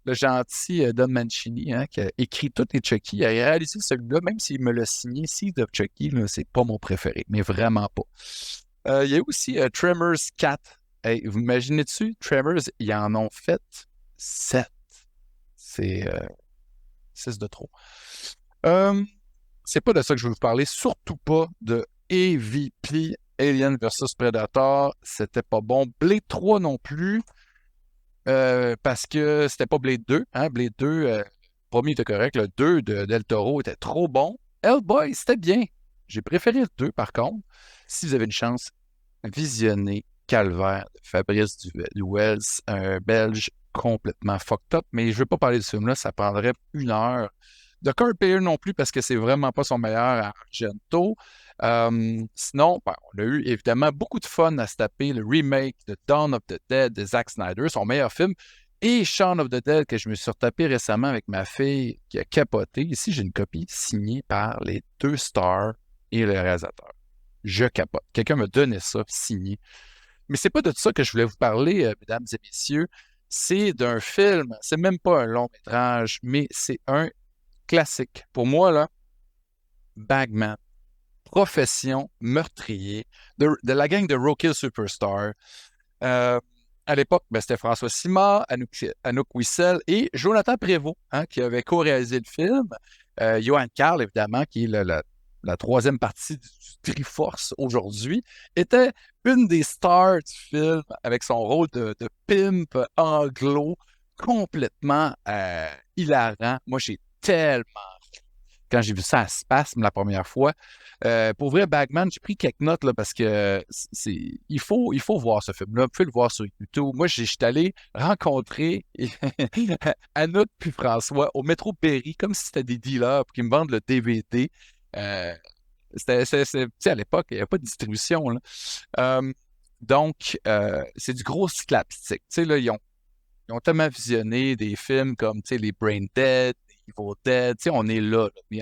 le gentil Don Mancini, hein, qui a écrit tous les Chucky, il a réalisé celui-là, même s'il me l'a signé, Seed of Chucky, là, c'est pas mon préféré, mais vraiment pas. Il y a aussi Tremors 4. Hey, vous imaginez-tu, Tremors, ils en ont fait 7. C'est 6 de trop. C'est pas de ça que je veux vous parler, surtout pas de AVP, Alien vs Predator. C'était pas bon. Blade 3 non plus. Parce que c'était pas Blade 2. Hein? Blade 2, premier était correct. Le 2 de Del Toro était trop bon. Hellboy, c'était bien. J'ai préféré le 2, par contre. Si vous avez une chance, visionnez Calvaire de Fabrice Duwels, un Belge complètement fucked up. Mais je veux pas parler de ce film-là, ça prendrait 1 heure. De Kurt Bayer non plus, parce que c'est vraiment pas son meilleur Argento. Sinon, on a eu évidemment beaucoup de fun à se taper le remake de Dawn of the Dead de Zack Snyder, son meilleur film, et Shaun of the Dead que je me suis retapé récemment avec ma fille qui a capoté. Ici, j'ai une copie signée par les 2 stars et le réalisateur. Je capote. Quelqu'un me donnait ça signé. Mais c'est pas de ça que je voulais vous parler, mesdames et messieurs. C'est d'un film. C'est même pas un long métrage, mais c'est un classique. Pour moi, là, Bagman. Profession meurtrier de la gang de Roadkill Superstar. À l'époque, c'était François Simard, Anouk Wissel et Jonathan Prévost, hein, qui avait co-réalisé le film. Johan Carl, évidemment, qui est la troisième partie du Triforce aujourd'hui, était une des stars du film avec son rôle de pimp anglo complètement hilarant. Moi, j'ai tellement quand j'ai vu ça à Spasme la première fois. Pour vrai, Bagman, j'ai pris quelques notes là, parce que il faut voir ce film-là. Vous pouvez le voir sur YouTube. Moi, je suis allé rencontrer Anouk puis François au métro Berry, comme si c'était des dealers pour qu'ils me vendent le DVD. Tu sais, à l'époque, il n'y avait pas de distribution. Là. Donc, c'est du gros slapstick. Tu sais, là, ils ont tellement visionné des films comme les Brain Dead, Evil Dead, on est là. Mais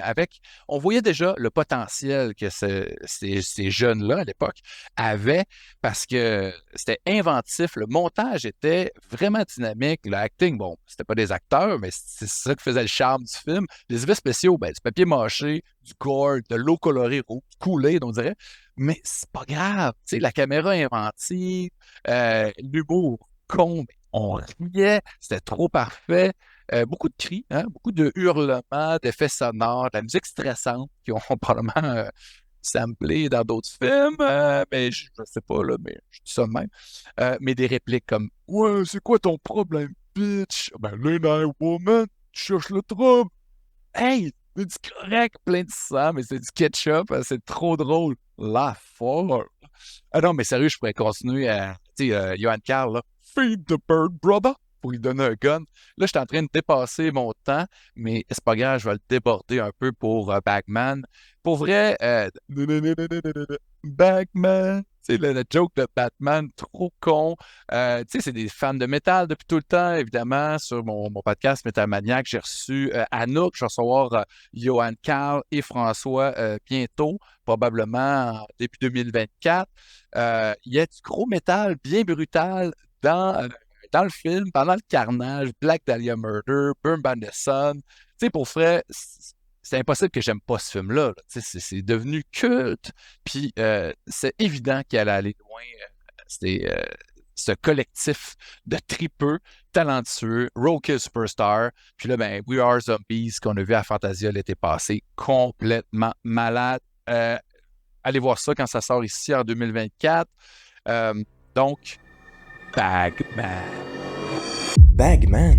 on voyait déjà le potentiel que ces jeunes-là, à l'époque, avaient parce que c'était inventif. Le montage était vraiment dynamique. Le acting, bon, c'était pas des acteurs, mais c'est ça qui faisait le charme du film. Les effets spéciaux, du papier mâché, du gore, de l'eau colorée rouge, coulée, on dirait. Mais c'est pas grave. La caméra inventive, l'humour con, mais on riait, c'était trop parfait. Beaucoup de cris, hein, beaucoup de hurlements, d'effets sonores, de la musique stressante qui ont probablement samplé dans d'autres films, mais je sais pas, là, mais je dis ça de même. Mais des répliques comme « Ouais, c'est quoi ton problème, bitch? Ben, Lena Woman, tu cherches le trouble. Hey, c'est du correct, plein de sang, mais c'est du ketchup, c'est trop drôle. La folle. » Ah non, mais sérieux, je pourrais continuer à... Tu sais, Johan Carl, là, « Feed the bird, brother! » pour lui donner un gun. Là, je suis en train de dépasser mon temps, mais c'est pas grave, je vais le déborder un peu pour Bagman. Pour vrai, Bagman, tu sais, le joke de Batman, trop con. Tu sais, c'est des fans de métal depuis tout le temps, évidemment. Sur mon podcast Metal Maniac, j'ai reçu Anouk, je vais recevoir Johan Carl et François bientôt, probablement en début 2024. Il y a du gros métal bien brutal dans le film, pendant le carnage, Black Dahlia Murder, Burn by the Sun. Tu sais, pour vrai, c'est impossible que j'aime pas ce film-là. Là. C'est devenu culte. Puis c'est évident qu'il allait aller loin. C'était ce collectif de tripeux, talentueux, Roadkill Superstar. Puis là, We Are Zombies, qu'on a vu à Fantasia l'été passé, complètement malade. Allez voir ça quand ça sort ici en 2024. Donc, Bagman. Bagman?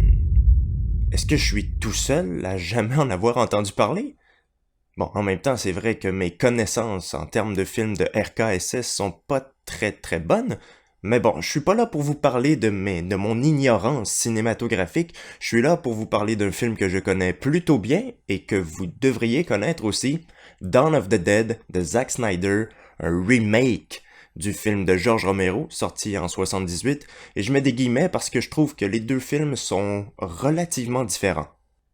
Est-ce que je suis tout seul à jamais en avoir entendu parler? Bon, en même temps, c'est vrai que mes connaissances en termes de films de RKSS sont pas très très bonnes, Mais bon, je suis pas là pour vous parler de mon ignorance cinématographique, je suis là pour vous parler d'un film que je connais plutôt bien et que vous devriez connaître aussi, Dawn of the Dead de Zack Snyder, un remake du film de George Romero, sorti en 78, et je mets des guillemets parce que je trouve que les deux films sont relativement différents.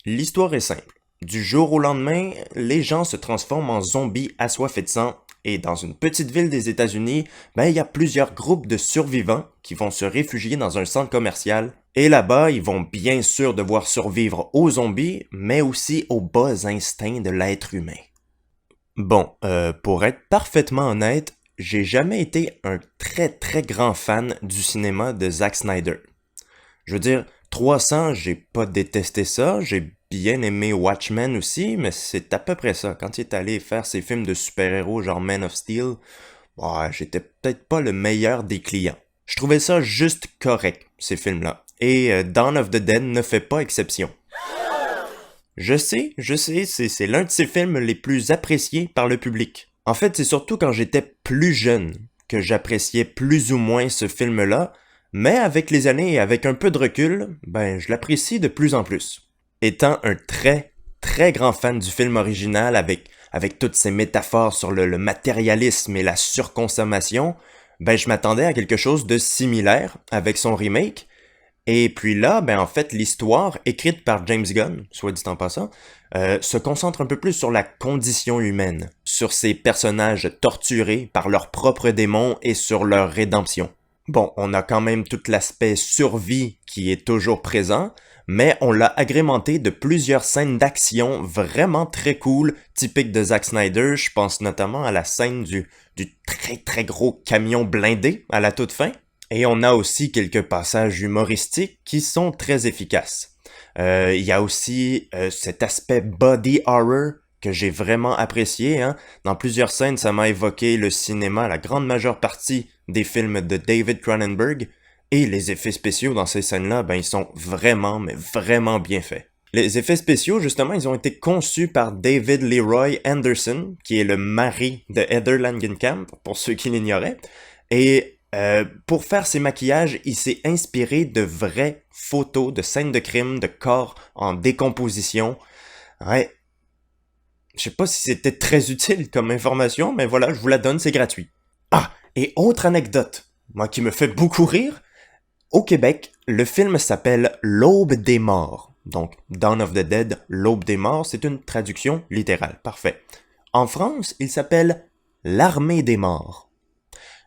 L'histoire est simple. Du jour au lendemain, les gens se transforment en zombies assoiffés de sang, et dans une petite ville des États-Unis, il y a plusieurs groupes de survivants qui vont se réfugier dans un centre commercial, et là-bas, ils vont bien sûr devoir survivre aux zombies, mais aussi aux bas instincts de l'être humain. Bon, pour être parfaitement honnête, j'ai jamais été un très très grand fan du cinéma de Zack Snyder. Je veux dire, 300, j'ai pas détesté ça, j'ai bien aimé Watchmen aussi, mais c'est à peu près ça. Quand il est allé faire ses films de super-héros genre Man of Steel, j'étais peut-être pas le meilleur des clients. Je trouvais ça juste correct, ces films-là. Et Dawn of the Dead ne fait pas exception. Je sais, c'est l'un de ses films les plus appréciés par le public. En fait, c'est surtout quand j'étais plus jeune que j'appréciais plus ou moins ce film-là, mais avec les années et avec un peu de recul, je l'apprécie de plus en plus. Étant un très, très grand fan du film original avec toutes ces métaphores sur le matérialisme et la surconsommation, je m'attendais à quelque chose de similaire avec son remake. Et puis là, en fait, l'histoire, écrite par James Gunn, soit dit en passant, se concentre un peu plus sur la condition humaine, sur ces personnages torturés par leurs propres démons et sur leur rédemption. Bon, on a quand même tout l'aspect survie qui est toujours présent, mais on l'a agrémenté de plusieurs scènes d'action vraiment très cool, typiques de Zack Snyder. Je pense notamment à la scène du très très gros camion blindé à la toute fin. Et on a aussi quelques passages humoristiques qui sont très efficaces. Il y a aussi cet aspect body horror que j'ai vraiment apprécié. Dans plusieurs scènes, ça m'a évoqué le cinéma, la grande majeure partie des films de David Cronenberg. Et les effets spéciaux dans ces scènes-là, ils sont vraiment, mais vraiment bien faits. Les effets spéciaux, justement, ils ont été conçus par David Leroy Anderson, qui est le mari de Heather Langenkamp, pour ceux qui l'ignoraient. Et pour faire ses maquillages, il s'est inspiré de vraies photos de scènes de crime, de corps en décomposition. Ouais. Je sais pas si c'était très utile comme information, mais voilà, je vous la donne, c'est gratuit. Ah, et autre anecdote, moi qui me fait beaucoup rire, au Québec, le film s'appelle L'Aube des Morts. Donc, Dawn of the Dead, L'Aube des Morts, c'est une traduction littérale, parfait. En France, il s'appelle L'Armée des Morts.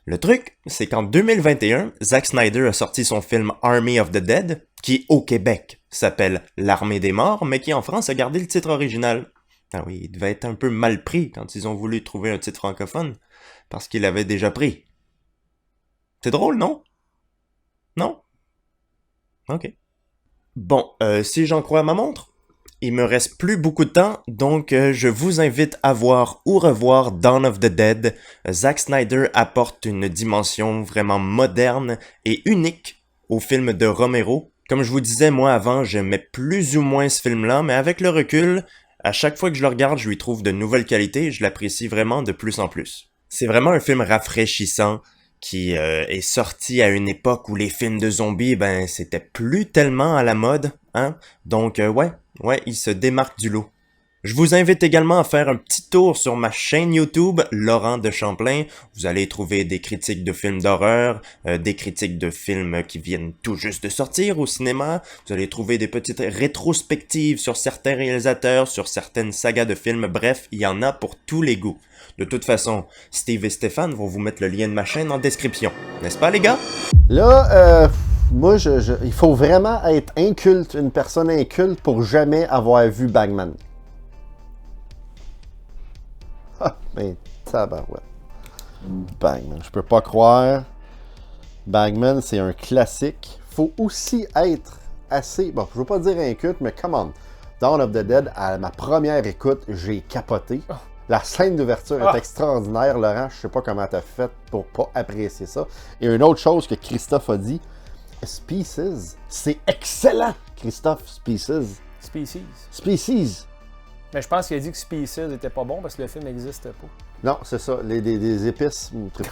Le truc, c'est qu'en 2021, Zack Snyder a sorti son film Army of the Dead, qui au Québec s'appelle L'Armée des Morts, mais qui en France a gardé le titre original. Ah oui, il devait être un peu mal pris quand ils ont voulu trouver un titre francophone, parce qu'il l'avait déjà pris. C'est drôle, non? Non? Ok. Bon, si j'en crois à ma montre, il me reste plus beaucoup de temps, donc je vous invite à voir ou revoir Dawn of the Dead. Zack Snyder apporte une dimension vraiment moderne et unique au film de Romero. Comme je vous disais, moi avant, j'aimais plus ou moins ce film-là, mais avec le recul, à chaque fois que je le regarde, je lui trouve de nouvelles qualités et je l'apprécie vraiment de plus en plus. C'est vraiment un film rafraîchissant qui est sorti à une époque où les films de zombies, c'était plus tellement à la mode, hein. Donc ouais, il se démarque du lot. Je vous invite également à faire un petit tour sur ma chaîne YouTube, Laurent de Champlain. Vous allez trouver des critiques de films d'horreur, des critiques de films qui viennent tout juste de sortir au cinéma. Vous allez trouver des petites rétrospectives sur certains réalisateurs, sur certaines sagas de films. Bref, il y en a pour tous les goûts. De toute façon, Steve et Stéphane vont vous mettre le lien de ma chaîne en description. N'est-ce pas, les gars? Là, moi, il faut vraiment être inculte, une personne inculte, pour jamais avoir vu Bagman. Ah, mais tabarouette. Bagman, je peux pas croire. Bagman, c'est un classique. Faut aussi être assez... Bon, je veux pas dire inculte, mais come on. Dawn of the Dead, à ma première écoute, j'ai capoté. La scène d'ouverture est extraordinaire, Laurent. Je sais pas comment t'as fait pour pas apprécier ça. Et une autre chose que Christophe a dit, Species, c'est excellent, Christophe, Species. Species. Mais je pense qu'il a dit que Species n'était pas bon parce que le film n'existe pas. Non, c'est ça, des épices ou trucs.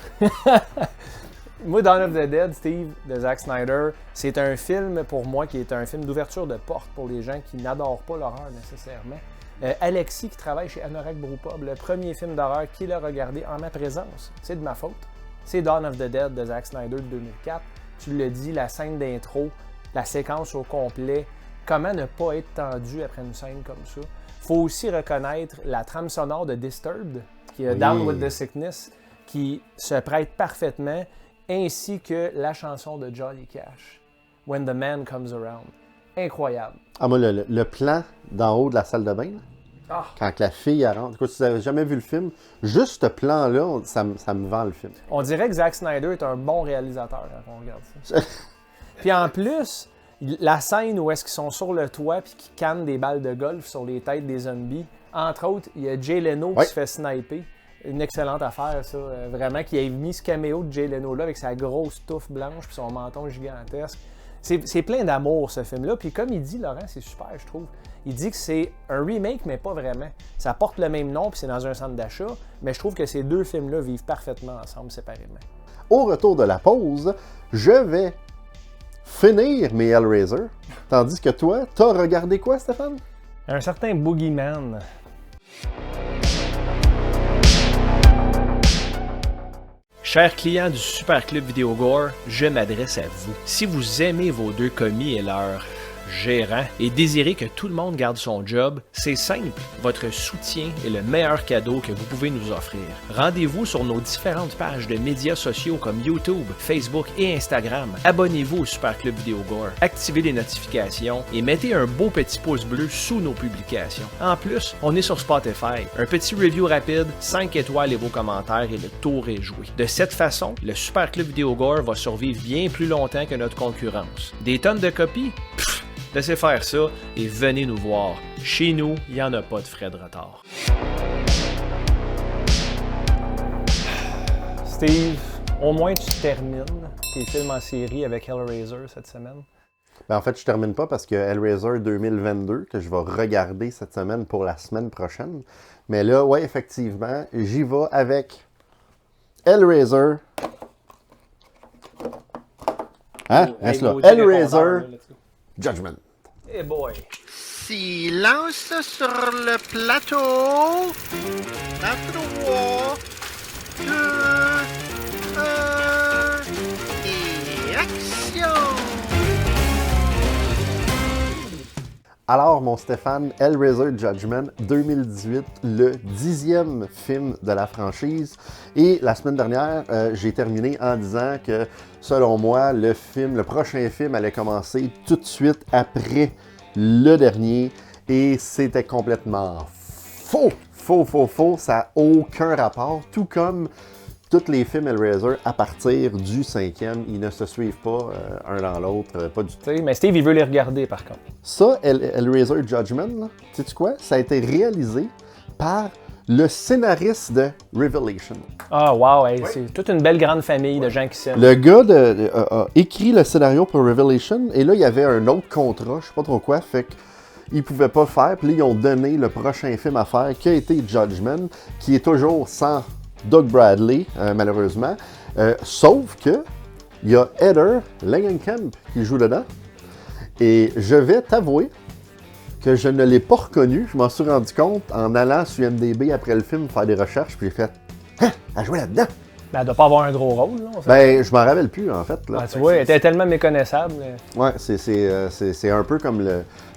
Moi, Dawn of the Dead, Steve, de Zack Snyder, c'est un film, pour moi, qui est un film d'ouverture de porte pour les gens qui n'adorent pas l'horreur nécessairement. Alexis, qui travaille chez Anorak Brewpub, le premier film d'horreur qu'il a regardé en ma présence, c'est de ma faute. C'est Dawn of the Dead de Zack Snyder de 2004. Tu l'as dit, la scène d'intro, la séquence au complet, comment ne pas être tendu après une scène comme ça. Faut aussi reconnaître la trame sonore de Disturbed, qui est Down with the Sickness, qui se prête parfaitement, ainsi que la chanson de Johnny Cash, When the Man Comes Around. Incroyable. Ah, moi, le plan d'en haut de la salle de bain, là, quand la fille elle rentre, écoute, si vous n'avez jamais vu le film, juste ce plan-là, ça me vend le film. On dirait que Zack Snyder est un bon réalisateur quand on regarde ça. Puis en plus, la scène où est-ce qu'ils sont sur le toit puis qu'ils cannent des balles de golf sur les têtes des zombies, entre autres, il y a Jay Leno qui se fait sniper. Une excellente affaire, ça. Vraiment, qui a mis ce caméo de Jay Leno-là avec sa grosse touffe blanche puis son menton gigantesque. C'est plein d'amour, ce film-là. Puis comme il dit, Laurent, c'est super, je trouve. Il dit que c'est un remake, mais pas vraiment. Ça porte le même nom, puis c'est dans un centre d'achat. Mais je trouve que ces deux films-là vivent parfaitement ensemble, séparément. Au retour de la pause, je vais finir mes Hellraiser. Tandis que toi, t'as regardé quoi, Stéphane? Un certain Boogeyman. Chers clients du Super Club Vidéogore, je m'adresse à vous. Si vous aimez vos deux commis et leur gérant et désirez que tout le monde garde son job, c'est simple. Votre soutien est le meilleur cadeau que vous pouvez nous offrir. Rendez-vous sur nos différentes pages de médias sociaux comme YouTube, Facebook et Instagram. Abonnez-vous au Super Club Vidéogore, activez les notifications et mettez un beau petit pouce bleu sous nos publications. En plus, on est sur Spotify. Un petit review rapide, 5 étoiles et vos commentaires et le tour est joué. De cette façon, le Super Club Vidéogore va survivre bien plus longtemps que notre concurrence. Des tonnes de copies? Pfff! Laissez faire ça et venez nous voir. Chez nous, il n'y en a pas de frais de retard. Steve, au moins tu termines tes films en série avec Hellraiser cette semaine. Ben, en fait, je termine pas parce que Hellraiser 2022, que je vais regarder cette semaine pour la semaine prochaine. Mais là, ouais, effectivement, j'y vais avec Hellraiser. Hein? Reste là. Hellraiser Judgment. Hey boy. Silence sur le plateau. Dans 3, 2, 1 et action! Alors, mon Stéphane, Hellraiser Judgment 2018, le 10e film de la franchise. Et la semaine dernière, j'ai terminé en disant que, selon moi, le prochain film allait commencer tout de suite après le dernier. Et c'était complètement faux! Faux! Ça n'a aucun rapport. Tout comme tous les films Hellraiser, à partir du 5e, ils ne se suivent pas un dans l'autre, pas du tout. Mais Steve, il veut les regarder, par contre. Ça, Hellraiser Judgment, sais-tu quoi? Ça a été réalisé par le scénariste de Revelation. Ah, wow, hey, c'est toute une belle grande famille de gens qui s'aiment. Le gars a écrit le scénario pour Revelation, et là, il y avait un autre contrat, je sais pas trop quoi, fait qu'ils pouvaient pas le faire, puis là, ils ont donné le prochain film à faire, qui a été Judgment, qui est toujours sans Doug Bradley, malheureusement. Sauf que il y a Heather Langenkamp qui joue dedans. Et je vais t'avouer que je ne l'ai pas reconnu. Je m'en suis rendu compte en allant sur IMDb après le film faire des recherches. Puis j'ai fait « Hein? Elle jouait là-dedans! » Ben, elle doit pas avoir un gros rôle, là. Ben, je m'en rappelle plus, en fait. Là. Ben, tu vois, elle était tellement méconnaissable. Ouais, c'est un peu comme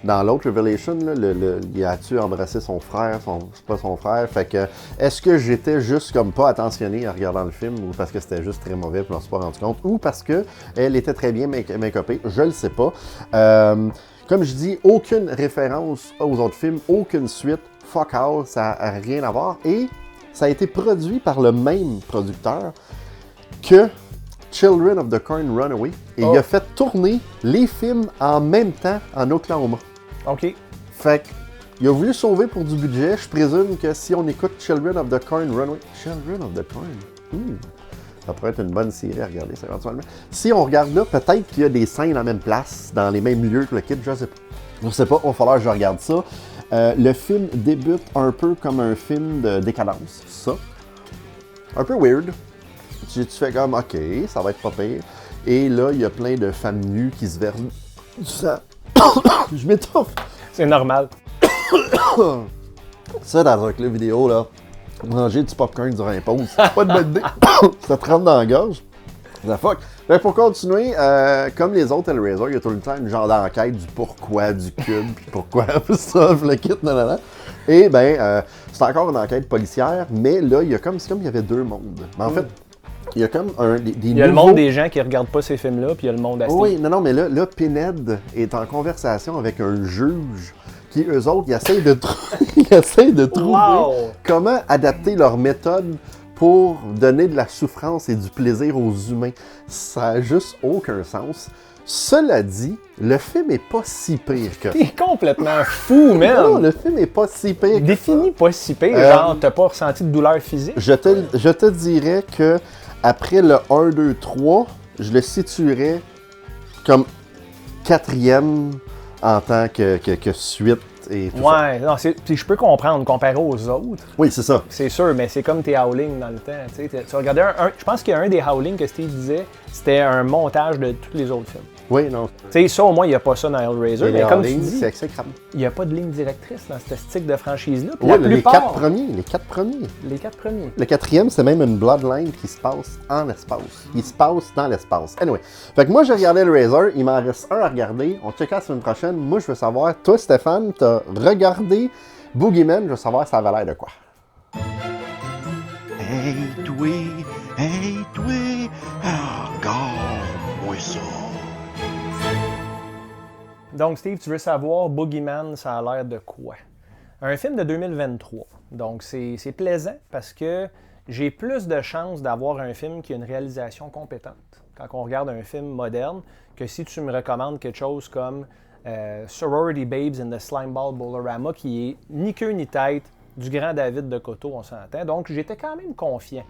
dans l'autre Revelation, là, il a-tu embrassé son frère, c'est pas son frère. Fait que, est-ce que j'étais juste comme pas attentionné en regardant le film, ou parce que c'était juste très mauvais, puis je m'en suis pas rendu compte, ou parce que elle était très bien make-upée, je le sais pas. Comme je dis, aucune référence aux autres films, aucune suite, fuck all, ça n'a rien à voir. Et ça a été produit par le même producteur que Children of the Corn Runaway. Et il a fait tourner les films en même temps en Oklahoma. OK. Fait qu'il a voulu sauver pour du budget. Je présume que si on écoute Children of the Corn Runaway... Children of the Corn? Ça pourrait être une bonne série à regarder, ça, éventuellement. Si on regarde là, peut-être qu'il y a des scènes en même place, dans les mêmes lieux que le kid, je sais pas. Je sais pas, il va falloir que je regarde ça. Le film débute un peu comme un film de décadence, ça. Un peu weird. Tu fais comme, OK, ça va être pas pire. Et là, il y a plein de femmes nues qui se versent du sang. Je m'étouffe. C'est normal. Ça, dans un club vidéo, là, manger du popcorn durant une pause, c'est pas de bonne idée. Ça te rentre dans la gorge. Ça fuck. Ben, pour continuer, comme les autres Hellraiser, il y a tout le temps une genre d'enquête du pourquoi, du cube, puis pourquoi ça, le kit, nanana. Et ben, c'est encore une enquête policière, mais là, c'est comme il y avait deux mondes. Mais en fait, il y a comme des Il y a le nouveaux... monde des gens qui regardent pas ces films-là, puis il y a le monde à Steve. Oui, non, mais là, Pinhead est en conversation avec un juge qui, eux autres, ils essayent de trouver Wow! comment adapter leur méthode pour donner de la souffrance et du plaisir aux humains. Ça n'a juste aucun sens. Cela dit, le film est pas si pire que ça. T'es complètement fou, man! Non, le film est pas si pire que Définis pas si pire, Euh, genre t'as pas ressenti de douleur physique? Je te dirais que après le 1, 2, 3, je le situerais comme 4e en tant que suite et tout ça. Ouais, non, puis je peux comprendre, comparé aux autres, Oui, c'est ça. c'est sûr, mais c'est comme tes Howling dans le temps. Tu sais, tu regardais je pense qu'il y a un des Howling que Steve disait, c'était un montage de tous les autres films. Oui, non. Tu sais, ça au moins, il n'y a pas ça dans Hellraiser, Et mais les comme tu Howling, dis, c'est exécrable. il n'y a pas de ligne directrice dans cette stick de franchise-là. Puis Oui, la les plupart, 4 premiers. Les 4 premiers. les 4 premiers. Le 4e, c'est même une bloodline qui se passe en espace. Il se passe dans l'espace. Anyway. Fait que moi, j'ai regardé le Razor. Il m'en reste un à regarder. On checkera la semaine prochaine. Moi, je veux savoir, toi, Stéphane, t'as regardé Boogeyman. Je veux savoir ça avait l'air de quoi. Hey, toi, regarde-moi ça. Donc, Steve, tu veux savoir Boogeyman, ça a l'air de quoi? Un film de 2023. Donc, c'est plaisant parce que j'ai plus de chances d'avoir un film qui a une réalisation compétente quand on regarde un film moderne que si tu me recommandes quelque chose comme Sorority Babes in the Slimeball Bolorama qui est ni queue ni tête du grand David de Coteau, on s'entend. Donc, j'étais quand même confiant.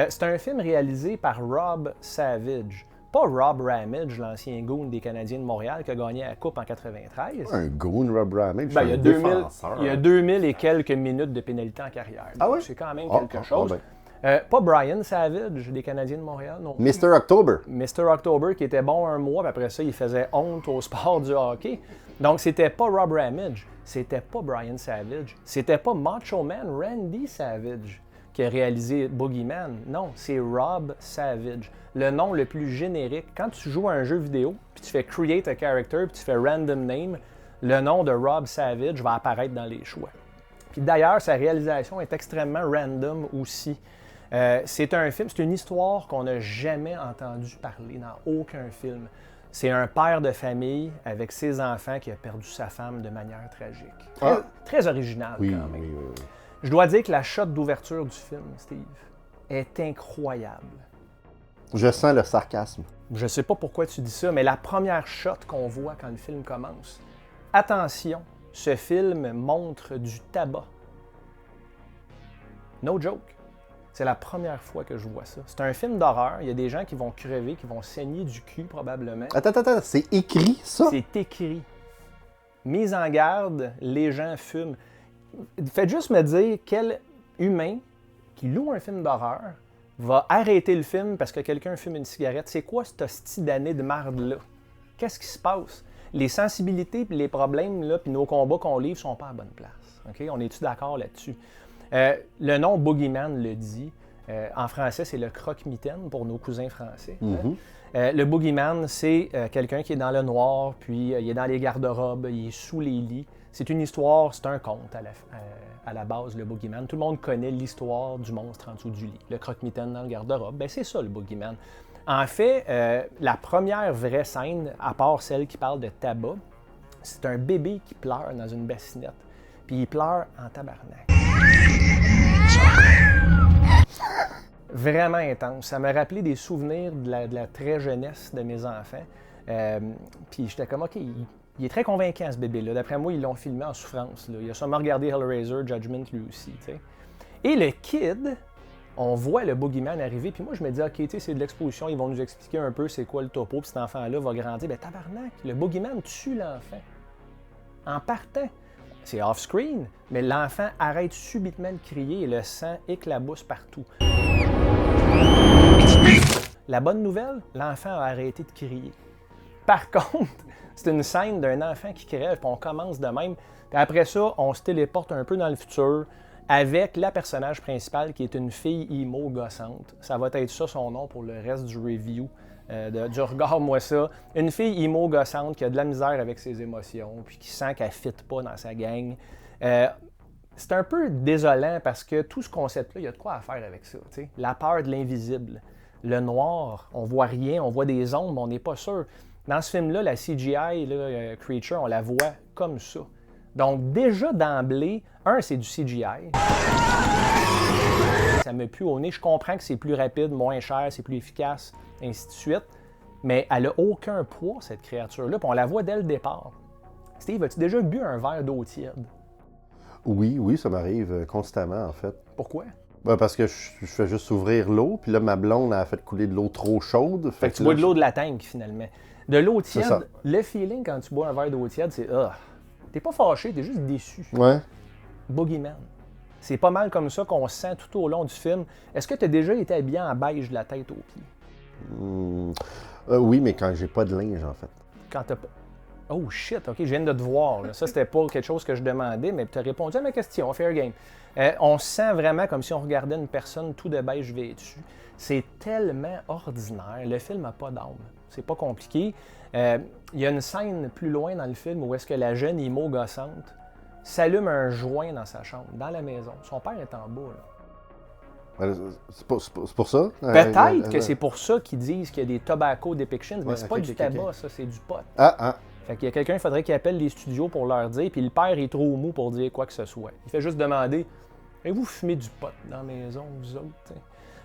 C'est un film réalisé par Rob Savage. Pas Rob Ramage, l'ancien goon des Canadiens de Montréal qui a gagné la Coupe en 93. Un goon, Rob Ramage. Ben, il, y a 2000, défenseur. il y a 2000 et quelques minutes de pénalité en carrière. Ah Donc, oui? c'est quand même Ah, quelque ah, chose. ben. Pas Brian Savage des Canadiens de Montréal, non. Mr. October. Mr. October qui était bon un mois, puis après ça, il faisait honte au sport du hockey. Donc, c'était pas Rob Ramage, c'était pas Brian Savage, c'était pas Macho Man Randy Savage qui a réalisé Boogeyman. Non, c'est Rob Savage. Le nom le plus générique. Quand tu joues à un jeu vidéo, puis tu fais Create a Character, puis tu fais Random Name, le nom de Rob Savage va apparaître dans les choix. Puis d'ailleurs, sa réalisation est extrêmement random aussi. C'est un film, c'est une histoire qu'on n'a jamais entendu parler dans aucun film. C'est un père de famille avec ses enfants qui a perdu sa femme de manière tragique. Ah. Très original Oui, quand même. oui. Je dois dire que la shot d'ouverture du film, Steve, est incroyable. Je sens le sarcasme. Je sais pas pourquoi tu dis ça, mais la première shot qu'on voit quand le film commence, attention, ce film montre du tabac. No joke. C'est la première fois que je vois ça. C'est un film d'horreur. Il y a des gens qui vont crever, qui vont saigner du cul probablement. Attends, c'est écrit ça? C'est écrit. Mise en garde, les gens fument. Faites juste me dire quel humain qui loue un film d'horreur va arrêter le film parce que quelqu'un fume une cigarette. C'est quoi cette hostie d'année de marde-là? Qu'est-ce qui se passe? Les sensibilités puis les problèmes, là, puis nos combats qu'on livre sont pas à bonne place. Okay? On est-tu d'accord là-dessus? Le nom Boogeyman le dit. En français, c'est le croque-mitaine pour nos cousins français. Hein? Le Boogeyman, c'est quelqu'un qui est dans le noir, puis il est dans les garde-robes, il est sous les lits. C'est une histoire, c'est un conte à la base, le Boogeyman. Tout le monde connaît l'histoire du monstre en dessous du lit. Le croque-mitaine dans le garde-robe, ben c'est ça le Boogeyman. En fait, la première vraie scène, à part celle qui parle de tabac, c'est un bébé qui pleure dans une bassinette. Puis il pleure en tabarnak. Vraiment intense. Ça m'a rappelé des souvenirs de la très jeunesse de mes enfants. Puis j'étais comme, OK, il est très convaincant ce bébé-là. D'après moi, ils l'ont filmé en souffrance. Là. Il a sûrement regardé Hellraiser, Judgment lui aussi. T'sais. Et le kid, on voit le Boogeyman arriver. Puis moi, je me dis, OK, c'est de l'exposition. Ils vont nous expliquer un peu c'est quoi le topo. Puis cet enfant-là va grandir. Ben tabarnak, le Boogeyman tue l'enfant. En partant. C'est off-screen, mais l'enfant arrête subitement de crier et le sang éclabousse partout. La bonne nouvelle, l'enfant a arrêté de crier. Par contre, c'est une scène d'un enfant qui crève, puis on commence de même. Puis après ça, on se téléporte un peu dans le futur avec la personnage principale qui est une fille emo gossante. Ça va être ça son nom pour le reste du review. Du Regarde-moi ça. Une fille emo gossante qui a de la misère avec ses émotions, puis qui sent qu'elle ne fit pas dans sa gang. C'est un peu désolant parce que tout ce concept-là, il y a de quoi à faire avec ça. T'sais. La peur de l'invisible. Le noir, on voit rien, on voit des ombres, mais on n'est pas sûr. Dans ce film-là, la CGI, là, Creature, on la voit comme ça. Donc déjà d'emblée, c'est du CGI. Ça me pue au nez. Je comprends que c'est plus rapide, moins cher, c'est plus efficace, ainsi de suite. Mais elle n'a aucun poids, cette créature-là. Puis on la voit dès le départ. Steve, as-tu déjà bu un verre d'eau tiède? Oui, ça m'arrive constamment, en fait. Pourquoi? Ben, parce que je fais juste ouvrir l'eau, puis là, ma blonde a fait couler de l'eau trop chaude. Fait que tu bois de l'eau de la tank, finalement. De l'eau tiède, le feeling quand tu bois un verre d'eau tiède, c'est t'es pas fâché, t'es juste déçu. Ouais. Boogeyman. C'est pas mal comme ça qu'on se sent tout au long du film. Est-ce que tu as déjà été habillé en beige de la tête aux pieds? Oui, mais quand j'ai pas de linge, en fait. Quand t'as pas... Oh shit, ok, je viens de te voir. Là. Ça, c'était pas quelque chose que je demandais, mais tu as répondu à ma question, fair game. On se sent vraiment comme si on regardait une personne tout de beige vêtue. C'est tellement ordinaire. Le film n'a pas d'âme. C'est pas compliqué. Il y a une scène plus loin dans le film où est-ce que la jeune emo gossante s'allume un joint dans sa chambre, dans la maison. Son père est en bas. Là. C'est pour ça? Peut-être que c'est pour ça qu'ils disent qu'il y a des tobacco depictions, mais c'est pas du tabac, ça, c'est du pot. Fait qu'il y a quelqu'un, il faudrait qu'il appelle les studios pour leur dire, puis le père est trop mou pour dire quoi que ce soit. Il fait juste demander « Avez-vous fumé du pot dans la maison, vous autres? »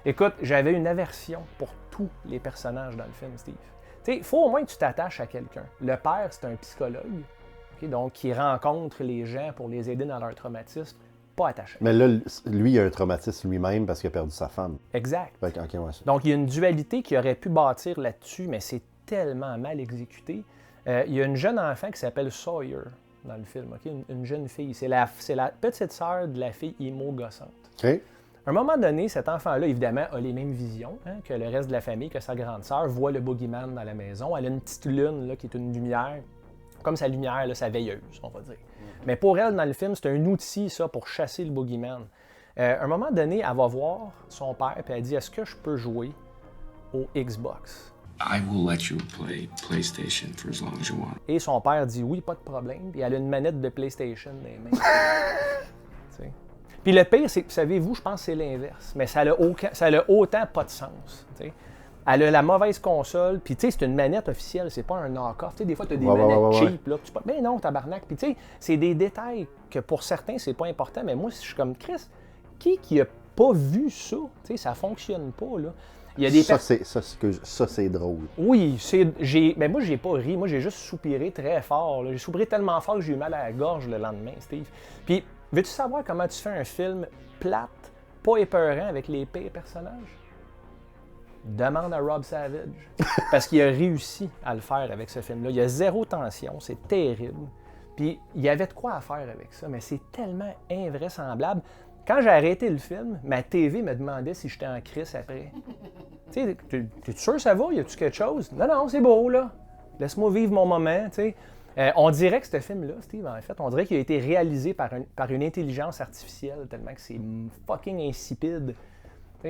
Écoute, j'avais une aversion pour tous les personnages dans le film, Steve. Il faut au moins que tu t'attaches à quelqu'un. Le père, c'est un psychologue, donc qui rencontre les gens pour les aider dans leur traumatisme. Pas attaché. Mais là, lui, il a un traumatisme lui-même parce qu'il a perdu sa femme. Exact. Okay, ouais. Donc, il y a une dualité qui aurait pu bâtir là-dessus, mais c'est tellement mal exécuté. Il y a une jeune enfant qui s'appelle Sawyer dans le film, une jeune fille. C'est la petite sœur de la fille emo gossante. Okay. À un moment donné, cet enfant-là, évidemment, a les mêmes visions que le reste de la famille, que sa grande sœur, voit le boogeyman dans la maison. Elle a une petite lune là, qui est une lumière, comme sa lumière, là, sa veilleuse, on va dire. Mais pour elle, dans le film, c'est un outil, ça, pour chasser le boogeyman. À un moment donné, elle va voir son père, puis elle dit « Est-ce que je peux jouer au Xbox? » I will let you play PlayStation for as long as you want. Et son père dit « Oui, pas de problème. » Puis elle a une manette de PlayStation dans les mains. Puis le pire, c'est que, savez-vous, je pense que c'est l'inverse. Mais ça a autant pas de sens. T'sais. Elle a la mauvaise console, puis tu sais, c'est une manette officielle, c'est pas un knock-off. Des fois, tu as des manettes cheap, là, mais non, tabarnak. Puis tu sais, c'est des détails que pour certains, c'est pas important, mais moi, je suis comme Chris, qui a pas vu ça? Tu sais, ça fonctionne pas, là. Il y a des ça, c'est drôle. Oui, mais moi, j'ai pas ri. Moi, j'ai juste soupiré très fort. Là. J'ai soupiré tellement fort que j'ai eu mal à la gorge le lendemain, Steve. Puis, veux-tu savoir comment tu fais un film plate, pas épeurant, avec les pires personnages? Demande à Rob Savage. Parce qu'il a réussi à le faire avec ce film-là. Il y a zéro tension, c'est terrible. Puis, il y avait de quoi à faire avec ça, mais c'est tellement invraisemblable. Quand j'ai arrêté le film, ma TV me demandait si j'étais en crise après. Tu sais, t'es sûr que ça va? Y a-tu quelque chose? Non, c'est beau, là. Laisse-moi vivre mon moment, tu sais. On dirait que ce film-là, Steve, en fait, on dirait qu'il a été réalisé par une intelligence artificielle, tellement que c'est fucking insipide.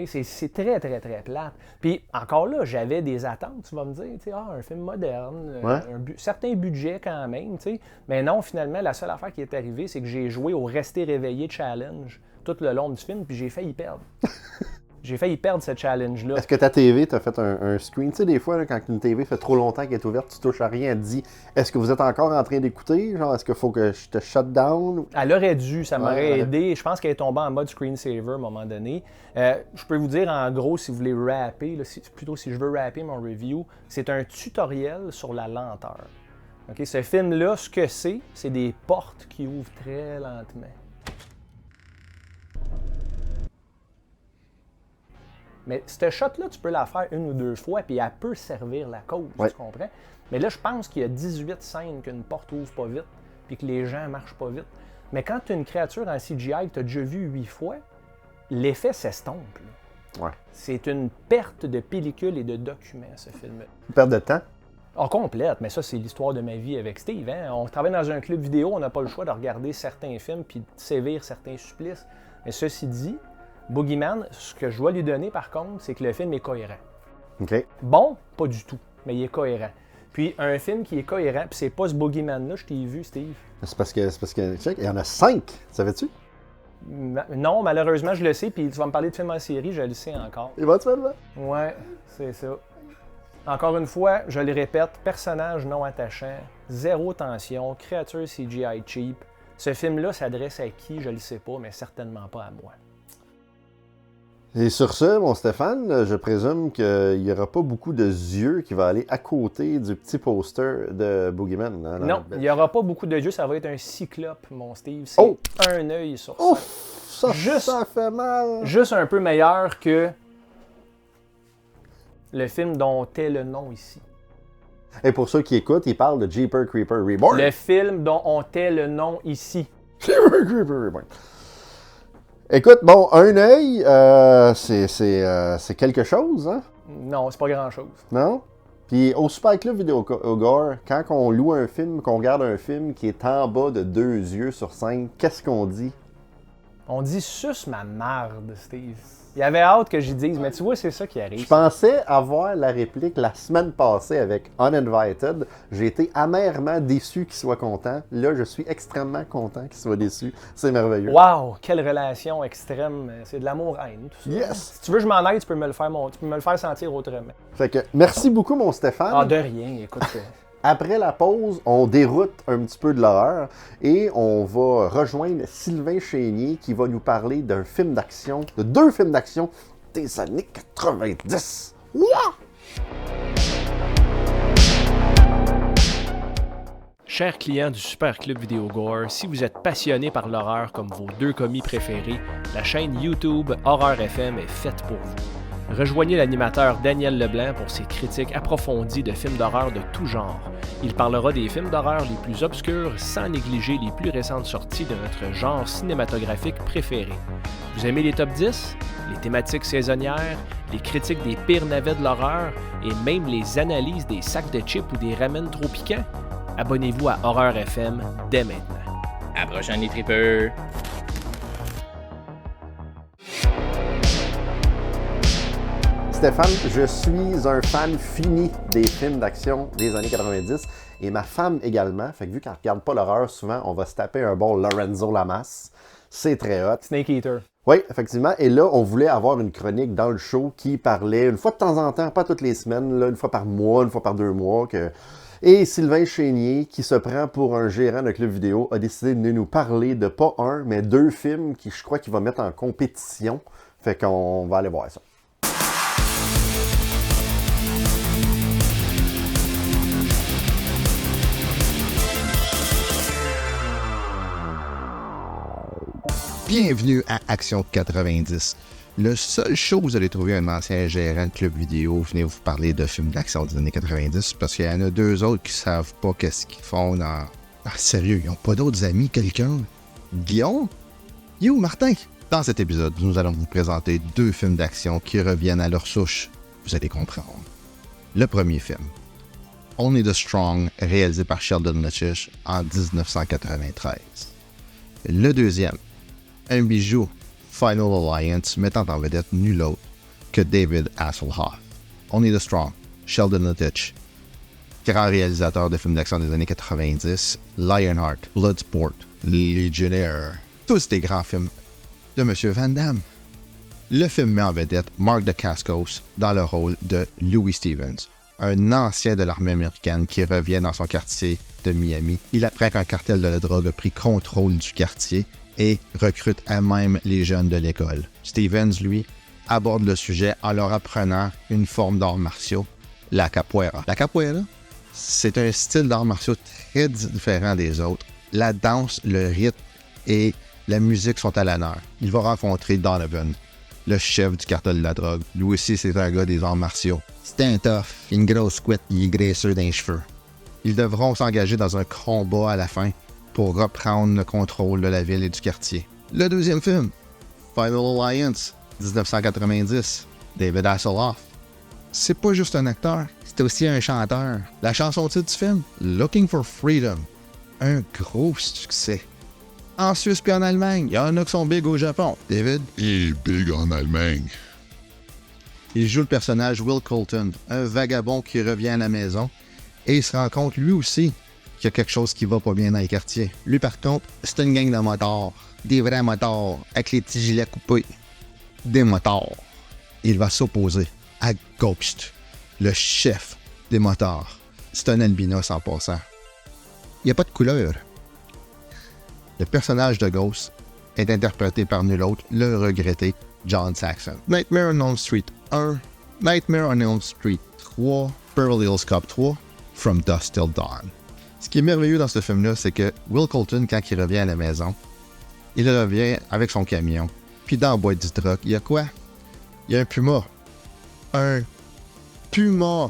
C'est très, très, très plate. Puis, encore là, j'avais des attentes, tu vas me dire, un film moderne, un certain budget quand même, tu sais. Mais non, finalement, la seule affaire qui est arrivée, c'est que j'ai joué au Rester réveillé challenge tout le long du film, puis j'ai failli perdre. J'ai failli perdre ce challenge-là. Est-ce que ta TV t'a fait un screen? Tu sais, des fois, là, quand une TV fait trop longtemps qu'elle est ouverte, tu touches à rien, elle te dit « Est-ce que vous êtes encore en train d'écouter? Genre, est-ce qu'il faut que je te shut down? » Elle aurait dû, ça m'aurait aidé. Je pense qu'elle est tombée en mode screensaver à un moment donné. Je peux vous dire, en gros, si vous voulez rapper, là, plutôt si je veux rapper mon review, c'est un tutoriel sur la lenteur. Okay? Ce film-là, ce que c'est des portes qui ouvrent très lentement. Mais cette shot-là, tu peux la faire une ou deux fois, puis elle peut servir la cause, tu comprends? Mais là, je pense qu'il y a 18 scènes qu'une porte ouvre pas vite, puis que les gens marchent pas vite. Mais quand tu as une créature en CGI que tu as déjà vu 8 fois, l'effet s'estompe. Ouais. C'est une perte de pellicule et de documents, ce film. Une perte de temps. On complète, mais ça, c'est l'histoire de ma vie avec Steve. Hein? On travaille dans un club vidéo, on n'a pas le choix de regarder certains films puis de sévir certains supplices. Mais ceci dit, Boogeyman, ce que je dois lui donner, par contre, c'est que le film est cohérent. OK. Bon, pas du tout, mais il est cohérent. Puis un film qui est cohérent, puis c'est pas ce Boogeyman-là, je t'ai vu, Steve. C'est parce que, check, il y en a 5, savais-tu? Non, malheureusement, je le sais, puis tu vas me parler de films en série, je le sais encore. Éventuellement. Ouais, c'est ça. Encore une fois, je le répète, personnage non attachant, zéro tension, créature CGI cheap. Ce film-là s'adresse à qui, je le sais pas, mais certainement pas à moi. Et sur ce, mon Stéphane, je présume qu'il n'y aura pas beaucoup de yeux qui vont aller à côté du petit poster de Boogeyman. Hein, non, il n'y aura pas beaucoup de yeux, ça va être un cyclope, mon Steve. C'est un œil sur ça. Ouf! Ça fait mal! Juste un peu meilleur que le film dont est le nom ici. Et pour ceux qui écoutent, il parle de Jeepers Creepers Reborn. Le film dont on tait le nom ici. Jeepers Creepers Reborn. Écoute, bon, un œil, c'est quelque chose, hein? Non, c'est pas grand-chose. Non? Puis au Super Club Vidéo Gore, quand on loue un film, qu'on regarde un film qui est en bas de 2 yeux sur 5, qu'est-ce qu'on dit? On dit « suce ma marde », Steve. Il y avait hâte que j'y dise, mais tu vois, c'est ça qui arrive. Je pensais avoir la réplique la semaine passée avec Uninvited. J'ai été amèrement déçu qu'il soit content. Là, je suis extrêmement content qu'il soit déçu. C'est merveilleux. Wow, quelle relation extrême. C'est de l'amour-haine, tout ça. Yes! Si tu veux que je m'en aille, tu peux me le faire sentir autrement. Fait que, merci beaucoup, mon Stéphane. Ah, de rien, écoute. Après la pause, on déroute un petit peu de l'horreur et on va rejoindre Sylvain Chénier qui va nous parler d'un film d'action, de 2 films d'action des années 90. Ouah! Chers clients du Super Club Vidéo Gore, si vous êtes passionné par l'horreur comme vos 2 commis préférés, la chaîne YouTube Horreur FM est faite pour vous. Rejoignez l'animateur Daniel Leblanc pour ses critiques approfondies de films d'horreur de tout genre. Il parlera des films d'horreur les plus obscurs sans négliger les plus récentes sorties de notre genre cinématographique préféré. Vous aimez les top 10, les thématiques saisonnières, les critiques des pires navets de l'horreur et même les analyses des sacs de chips ou des ramen trop piquants? Abonnez-vous à Horreur FM dès maintenant. À la prochaine les tripeurs! Stéphane, je suis un fan fini des films d'action des années 90 et ma femme également. Fait que vu qu'elle regarde pas l'horreur, souvent on va se taper un bon Lorenzo Lamas. C'est très hot. Snake Eater. Oui, effectivement. Et là, on voulait avoir une chronique dans le show qui parlait une fois de temps en temps, pas toutes les semaines, là, une fois par mois, une fois par 2 mois. Et Sylvain Chénier, qui se prend pour un gérant de club vidéo, a décidé de nous parler de pas 1, mais 2 films qui, je crois, qu'il va mettre en compétition. Fait qu'on va aller voir ça. Bienvenue à Action 90. Le seul show où vous allez trouver un ancien gérant de club vidéo venir vous parler de films d'action des années 90 parce qu'il y en a 2 autres qui savent pas qu'est-ce qu'ils font dans... Ah, sérieux, ils ont pas d'autres amis, quelqu'un? Guillaume? Yo, Martin? Dans cet épisode, nous allons vous présenter 2 films d'action qui reviennent à leur souche. Vous allez comprendre. Le premier film, Only the Strong, réalisé par Sheldon Lettich en 1993. Le deuxième, un bijou, Final Alliance, mettant en vedette nul autre que David Hasselhoff. Only the Strong, Sheldon Lettich, grand réalisateur de films d'action des années 90, Lionheart, Bloodsport, Legionnaire, tous des grands films de M. Van Damme. Le film met en vedette Mark Dacascos dans le rôle de Louis Stevens, un ancien de l'armée américaine qui revient dans son quartier de Miami. Il apprend qu'un cartel de la drogue a pris contrôle du quartier et recrute à même les jeunes de l'école. Stevens, lui, aborde le sujet en leur apprenant une forme d'arts martiaux, la capoeira. La capoeira, c'est un style d'arts martiaux très différent des autres. La danse, le rythme et la musique sont à l'honneur. Il va rencontrer Donovan, le chef du cartel de la drogue. Lui aussi, c'est un gars des arts martiaux. C'est un tough, une grosse couette, il est graisseux d'un cheveu. Ils devront s'engager dans un combat à la fin pour reprendre le contrôle de la ville et du quartier. Le deuxième film, Final Alliance, 1990, David Hasselhoff. C'est pas juste un acteur, c'est aussi un chanteur. La chanson titre du film, Looking for Freedom. Un gros succès. En Suisse puis en Allemagne, il y en a qui sont big au Japon. David est big en Allemagne. Il joue le personnage Will Colton, un vagabond qui revient à la maison et il se rend compte lui aussi qu'il y a quelque chose qui va pas bien dans les quartiers. Lui par contre, c'est une gang de motards. Des vrais motards, avec les petits gilets coupés. Des motards. Il va s'opposer à Ghost, le chef des motards. C'est un albinos en passant. Il n'y a pas de couleur. Le personnage de Ghost est interprété par nul autre, le regretté John Saxon. Nightmare on Elm Street 1, Nightmare on Elm Street 3, Beverly Hills Cop 3, From Dusk Till Dawn. Ce qui est merveilleux dans ce film-là, c'est que Will Colton, quand il revient à la maison, il revient avec son camion. Puis dans la boîte du truck, il y a quoi? Il y a un puma. Un puma.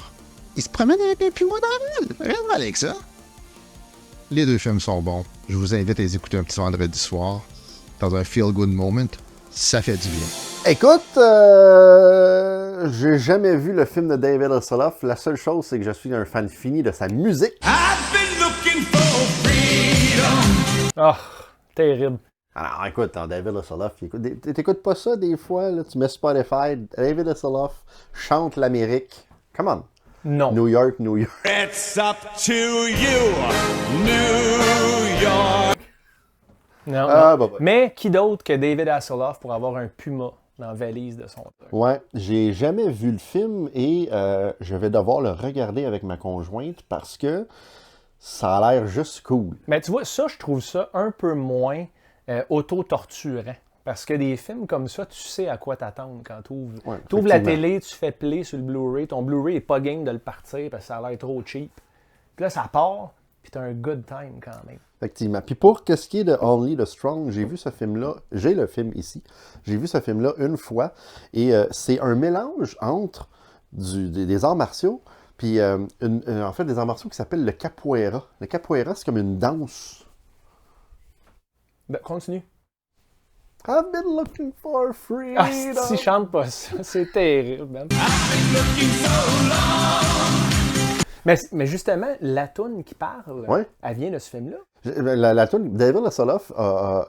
Il se promène avec un puma dans la ville. Rien de mal avec ça. Les deux films sont bons. Je vous invite à les écouter un petit vendredi soir, dans un feel-good moment. Ça fait du bien. Écoute, j'ai jamais vu le film de David Hasselhoff. La seule chose, c'est que je suis un fan fini de sa musique. Ah, terrible. Alors, écoute, David Hasselhoff, t'écoutes pas ça des fois, là, tu mets Spotify, David Hasselhoff chante l'Amérique. Come on. Non. New York, New York. It's up to you, New York. Non, Ah, non. bah, bah. Mais qui d'autre que David Hasselhoff pour avoir un puma dans la valise de son truck? Ouais, j'ai jamais vu le film et je vais devoir le regarder avec ma conjointe parce que ça a l'air juste cool. Mais tu vois, ça, je trouve ça un peu moins auto-torturant. Parce que des films comme ça, tu sais à quoi t'attendre quand tu ouvres. Ouais, Tu ouvres la effectivement. télé, tu fais play sur le Blu-ray. Ton Blu-ray est pas game de le partir parce que ça a l'air trop cheap. Puis là, ça part, puis t'as un good time quand même. Effectivement. Puis pour ce qui est de Only the Strong, j'ai vu ce film-là, j'ai le film ici, j'ai vu ce film-là une fois, et c'est un mélange entre des arts martiaux, puis en fait des arts martiaux qui s'appellent le capoeira. Le capoeira, c'est comme une danse. Ben, continue. I've been looking for freedom. Ah, si je chante pas ça, c'est terrible, man. Mais justement, la toune qui parle, Ouais. elle vient de ce film-là. La tune, David Hasselhoff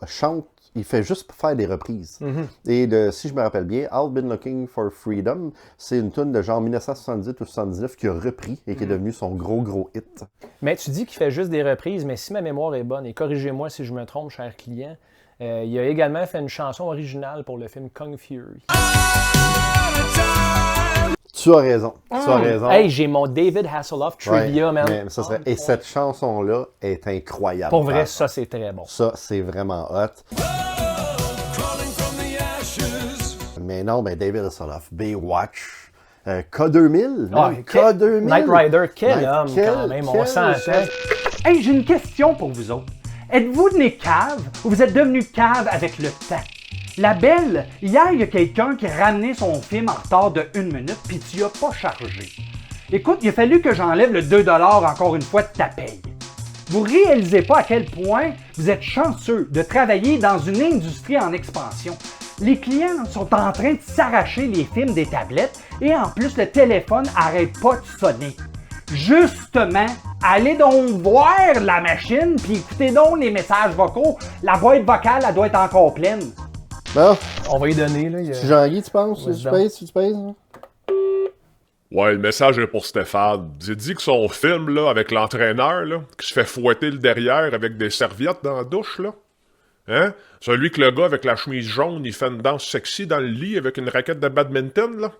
chante, il fait juste faire des reprises. Et si je me rappelle bien, I've Been Looking for Freedom, c'est une tune de genre 1978 ou 79 qu'il a repris et qui est devenu son gros hit. Mais tu dis qu'il fait juste des reprises, mais si ma mémoire est bonne, et corrigez-moi si je me trompe, cher client, il a également fait une chanson originale pour le film Kung Fury. Tu as raison. Tu as raison. Hey, j'ai mon David Hasselhoff trivia, Ouais, man. mais ça serait... Et cette chanson-là est incroyable. Pour vrai, ça, c'est très bon. Ça, c'est vraiment hot. Mais non, David Hasselhoff, Baywatch, K2000. Ah, K2000. Knight Rider, quel Ouais, homme, quand même, on s'entend. Hey, j'ai une question pour vous autres. Êtes-vous né cave ou vous êtes devenu cave avec le temps? La belle, hier, il y a quelqu'un qui a ramené son film en retard de 1 minute puis tu y as pas chargé. Écoute, il a fallu que j'enlève le 2$ encore une fois de ta paye. Vous réalisez pas à quel point vous êtes chanceux de travailler dans une industrie en expansion. Les clients sont en train de s'arracher les films des tablettes et en plus le téléphone arrête pas de sonner. Justement, allez donc voir la machine puis écoutez donc les messages vocaux. La boîte vocale, elle doit être encore pleine. Bon, On va y donner, là. il y a- c'est Jean-Guy, tu penses? Ouais, Tu pèses? Hein? Ouais, le message est pour Stéphane. J'ai dit que son film, là, avec l'entraîneur, là, qui se fait fouetter le derrière avec des serviettes dans la douche, là. Hein? Celui que le gars avec la chemise jaune, il fait une danse sexy dans le lit avec une raquette de badminton, là.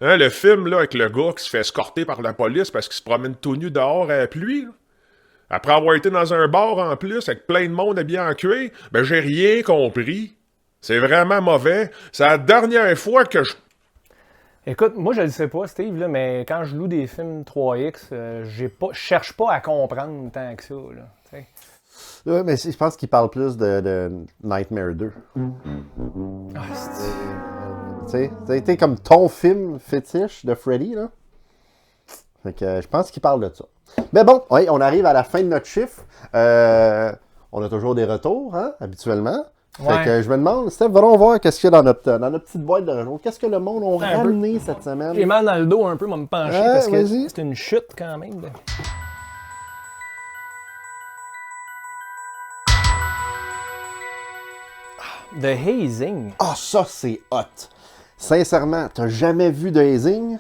Hein, le film, là, avec le gars qui se fait escorter par la police parce qu'il se promène tout nu dehors à la pluie, là. Après avoir été dans un bar en plus, avec plein de monde habillé en cuir, ben j'ai rien compris. C'est vraiment mauvais. C'est la dernière fois que je... Écoute, moi, je le sais pas, Steve, là, mais quand je loue des films 3X, je cherche pas à comprendre tant que ça, là. T'sais. Ouais, mais je pense qu'il parle plus de Nightmare 2. Ah, c'est- Tu sais, comme ton film fétiche de Freddy, là. Fait que je pense qu'il parle de ça. Mais bon, ouais, on arrive à la fin de notre chiffre. On a toujours des retours, hein, habituellement. Fait que je me demande, Steph, allons voir qu'est-ce qu'il y a dans notre petite boîte de retour. Qu'est-ce que le monde a Un ramené cette semaine? J'ai mal dans le dos un peu, on va me pencher parce que vas-y. c'est une chute quand même. The Hazing. Ah, ça, c'est hot. Sincèrement, t'as jamais vu de hazing?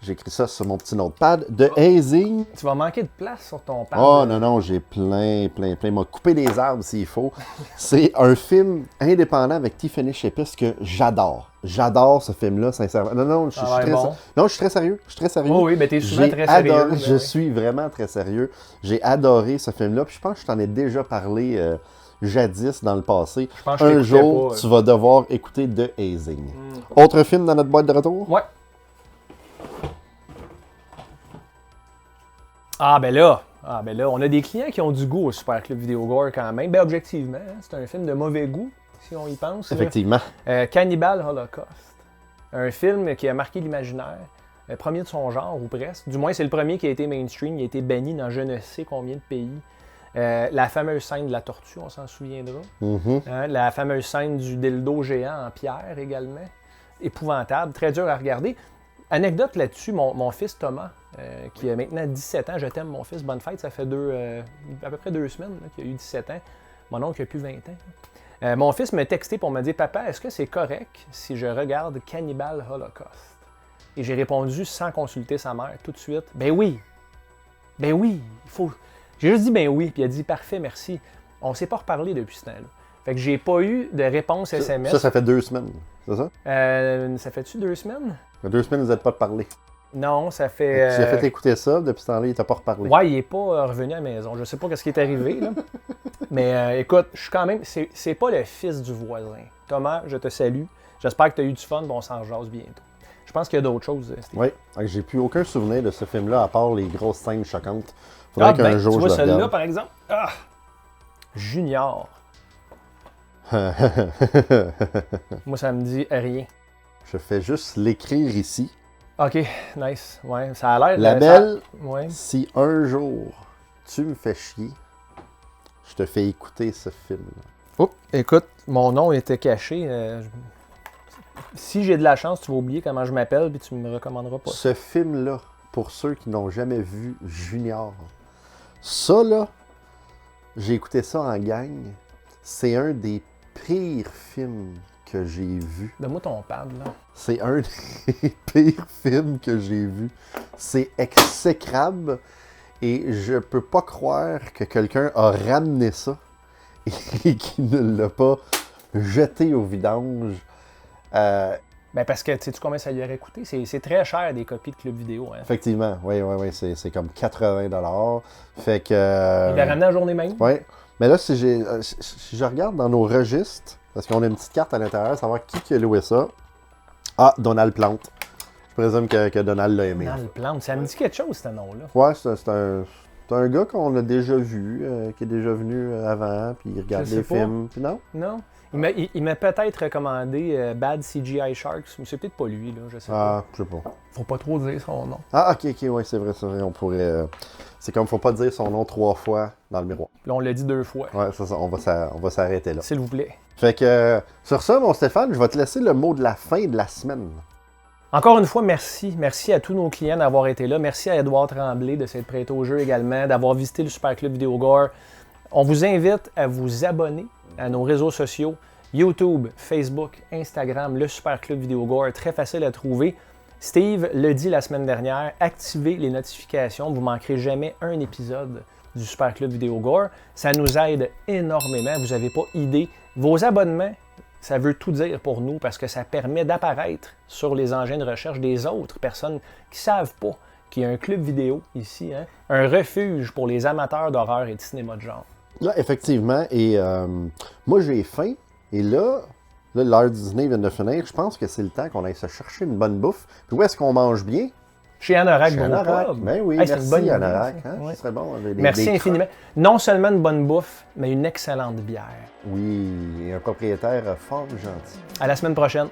J'ai écrit ça sur mon petit notepad. De hazing. Tu vas manquer de place sur ton pad. Oh non, j'ai plein. Il m'a coupé des arbres s'il faut. C'est un film indépendant avec Tiffany Shepis que j'adore. J'adore ce film-là, sincèrement. Non, je suis très sérieux. Oh oui, mais t'es souvent très sérieux. Je suis vraiment très sérieux. J'ai adoré ce film-là. Puis je pense que je t'en ai déjà parlé jadis dans le passé. Un jour, tu vas devoir écouter The Hazing. Autre film dans notre boîte de retour? Ouais. Ah ben là, on a des clients qui ont du goût au Super Club Vidéo Gore quand même. Ben objectivement, hein, c'est un film de mauvais goût, si on y pense. Effectivement. Cannibal Holocaust. Un film qui a marqué l'imaginaire. Premier de son genre, ou presque. Du moins, c'est le premier qui a été mainstream. Il a été banni dans je ne sais combien de pays. La fameuse scène de la tortue, on s'en souviendra. Hein, la fameuse scène du dildo géant en pierre également. Épouvantable, très dur à regarder. Anecdote là-dessus, mon fils Thomas, qui a maintenant 17 ans, je t'aime mon fils, bonne fête, ça fait à peu près 2 semaines qu'il a eu 17 ans. Mon oncle a plus 20 ans. Mon fils m'a texté pour me dire « Papa, est-ce que c'est correct si je regarde Cannibal Holocaust? » Et j'ai répondu sans consulter sa mère tout de suite « Ben oui, il faut... » J'ai juste dit « Ben oui », puis il a dit « Parfait, merci. » On ne s'est pas reparlé depuis ce temps-là. Fait que j'ai pas eu de réponse SMS. Ça fait 2 semaines, c'est ça? Ça fait-tu 2 semaines? Ça fait 2 semaines, vous n'êtes pas parlé. Non, ça fait... Tu as fait écouter ça, depuis ce temps-là, il t'a pas reparlé. Ouais, il est pas revenu à la maison. Je sais pas ce qui est arrivé, là. Mais écoute, je suis quand même... C'est pas le fils du voisin. Thomas, je te salue. J'espère que tu as eu du fun, on s'en jase bientôt. Je pense qu'il y a d'autres choses, Steve. Oui, j'ai plus aucun souvenir de ce film-là, à part les grosses scènes choquantes. Faudrait qu'un jour tu vois je le regarde. celui-là, par exemple? Ah! Junior. Moi, ça me dit rien. Je fais juste l'écrire ici. OK, nice. Ouais, ça a l'air... La belle, ouais. Si un jour tu me fais chier, je te fais écouter ce film-là. Oh, écoute, mon nom était caché. Si j'ai de la chance, tu vas oublier comment je m'appelle puis tu me recommanderas pas. Ce film-là, pour ceux qui n'ont jamais vu Junior, ça là, j'ai écouté ça en gang. C'est un des pires films que j'ai vu. Donne-moi ton pad, là. C'est un des pires films que j'ai vu. C'est exécrable et je peux pas croire que quelqu'un a ramené ça et qu'il ne l'a pas jeté au vidange. Ben parce que, tu sais combien ça lui aurait coûté? C'est très cher des copies de club vidéo. Hein? Effectivement, oui, c'est comme 80$. Fait que... Il l'a ramené la journée même? Oui. Mais là, si je regarde dans nos registres, parce qu'on a une petite carte à l'intérieur, savoir qui a loué ça. Ah, Donald Plante. Je présume que Donald l'a aimé. Donald Plante, ça me dit quelque chose, ce nom-là. Ouais, c'est un gars qu'on a déjà vu, qui est déjà venu avant, puis il regarde des films. Puis non? Non. Il m'a peut-être recommandé Bad CGI Sharks, mais c'est peut-être pas lui, là, je sais pas. Ah, je sais pas. Faut pas trop dire son nom. Ah, ok, ouais, c'est vrai, on pourrait... C'est comme, faut pas dire son nom 3 fois dans le miroir. Là, on l'a dit 2 fois. Ouais, c'est ça, on va s'arrêter là. S'il vous plaît. Fait que, sur ça, mon Stéphane, je vais te laisser le mot de la fin de la semaine. Encore une fois, merci. Merci à tous nos clients d'avoir été là. Merci à Edouard Tremblay de s'être prêté au jeu également, d'avoir visité le Super Club Vidéo Gore. On vous invite à vous abonner à nos réseaux sociaux, YouTube, Facebook, Instagram, le Super Club Vidéo Gore, très facile à trouver. Steve le dit la semaine dernière, activez les notifications, vous ne manquerez jamais un épisode du Super Club Vidéo Gore. Ça nous aide énormément, vous n'avez pas idée. Vos abonnements, ça veut tout dire pour nous parce que ça permet d'apparaître sur les engins de recherche des autres personnes qui ne savent pas qu'il y a un club vidéo ici, hein? Un refuge pour les amateurs d'horreur et de cinéma de genre. Là, effectivement, et moi j'ai faim, et là, l'heure du dîner vient de finir, je pense que c'est le temps qu'on aille se chercher une bonne bouffe. Puis où est-ce qu'on mange bien? Chez Anorak Brewpub. Ben oui, hey, merci Anorak. Hein? Ouais. Ce serait bon. Merci infiniment. Non seulement une bonne bouffe, mais une excellente bière. Oui, et un propriétaire fort gentil. À la semaine prochaine.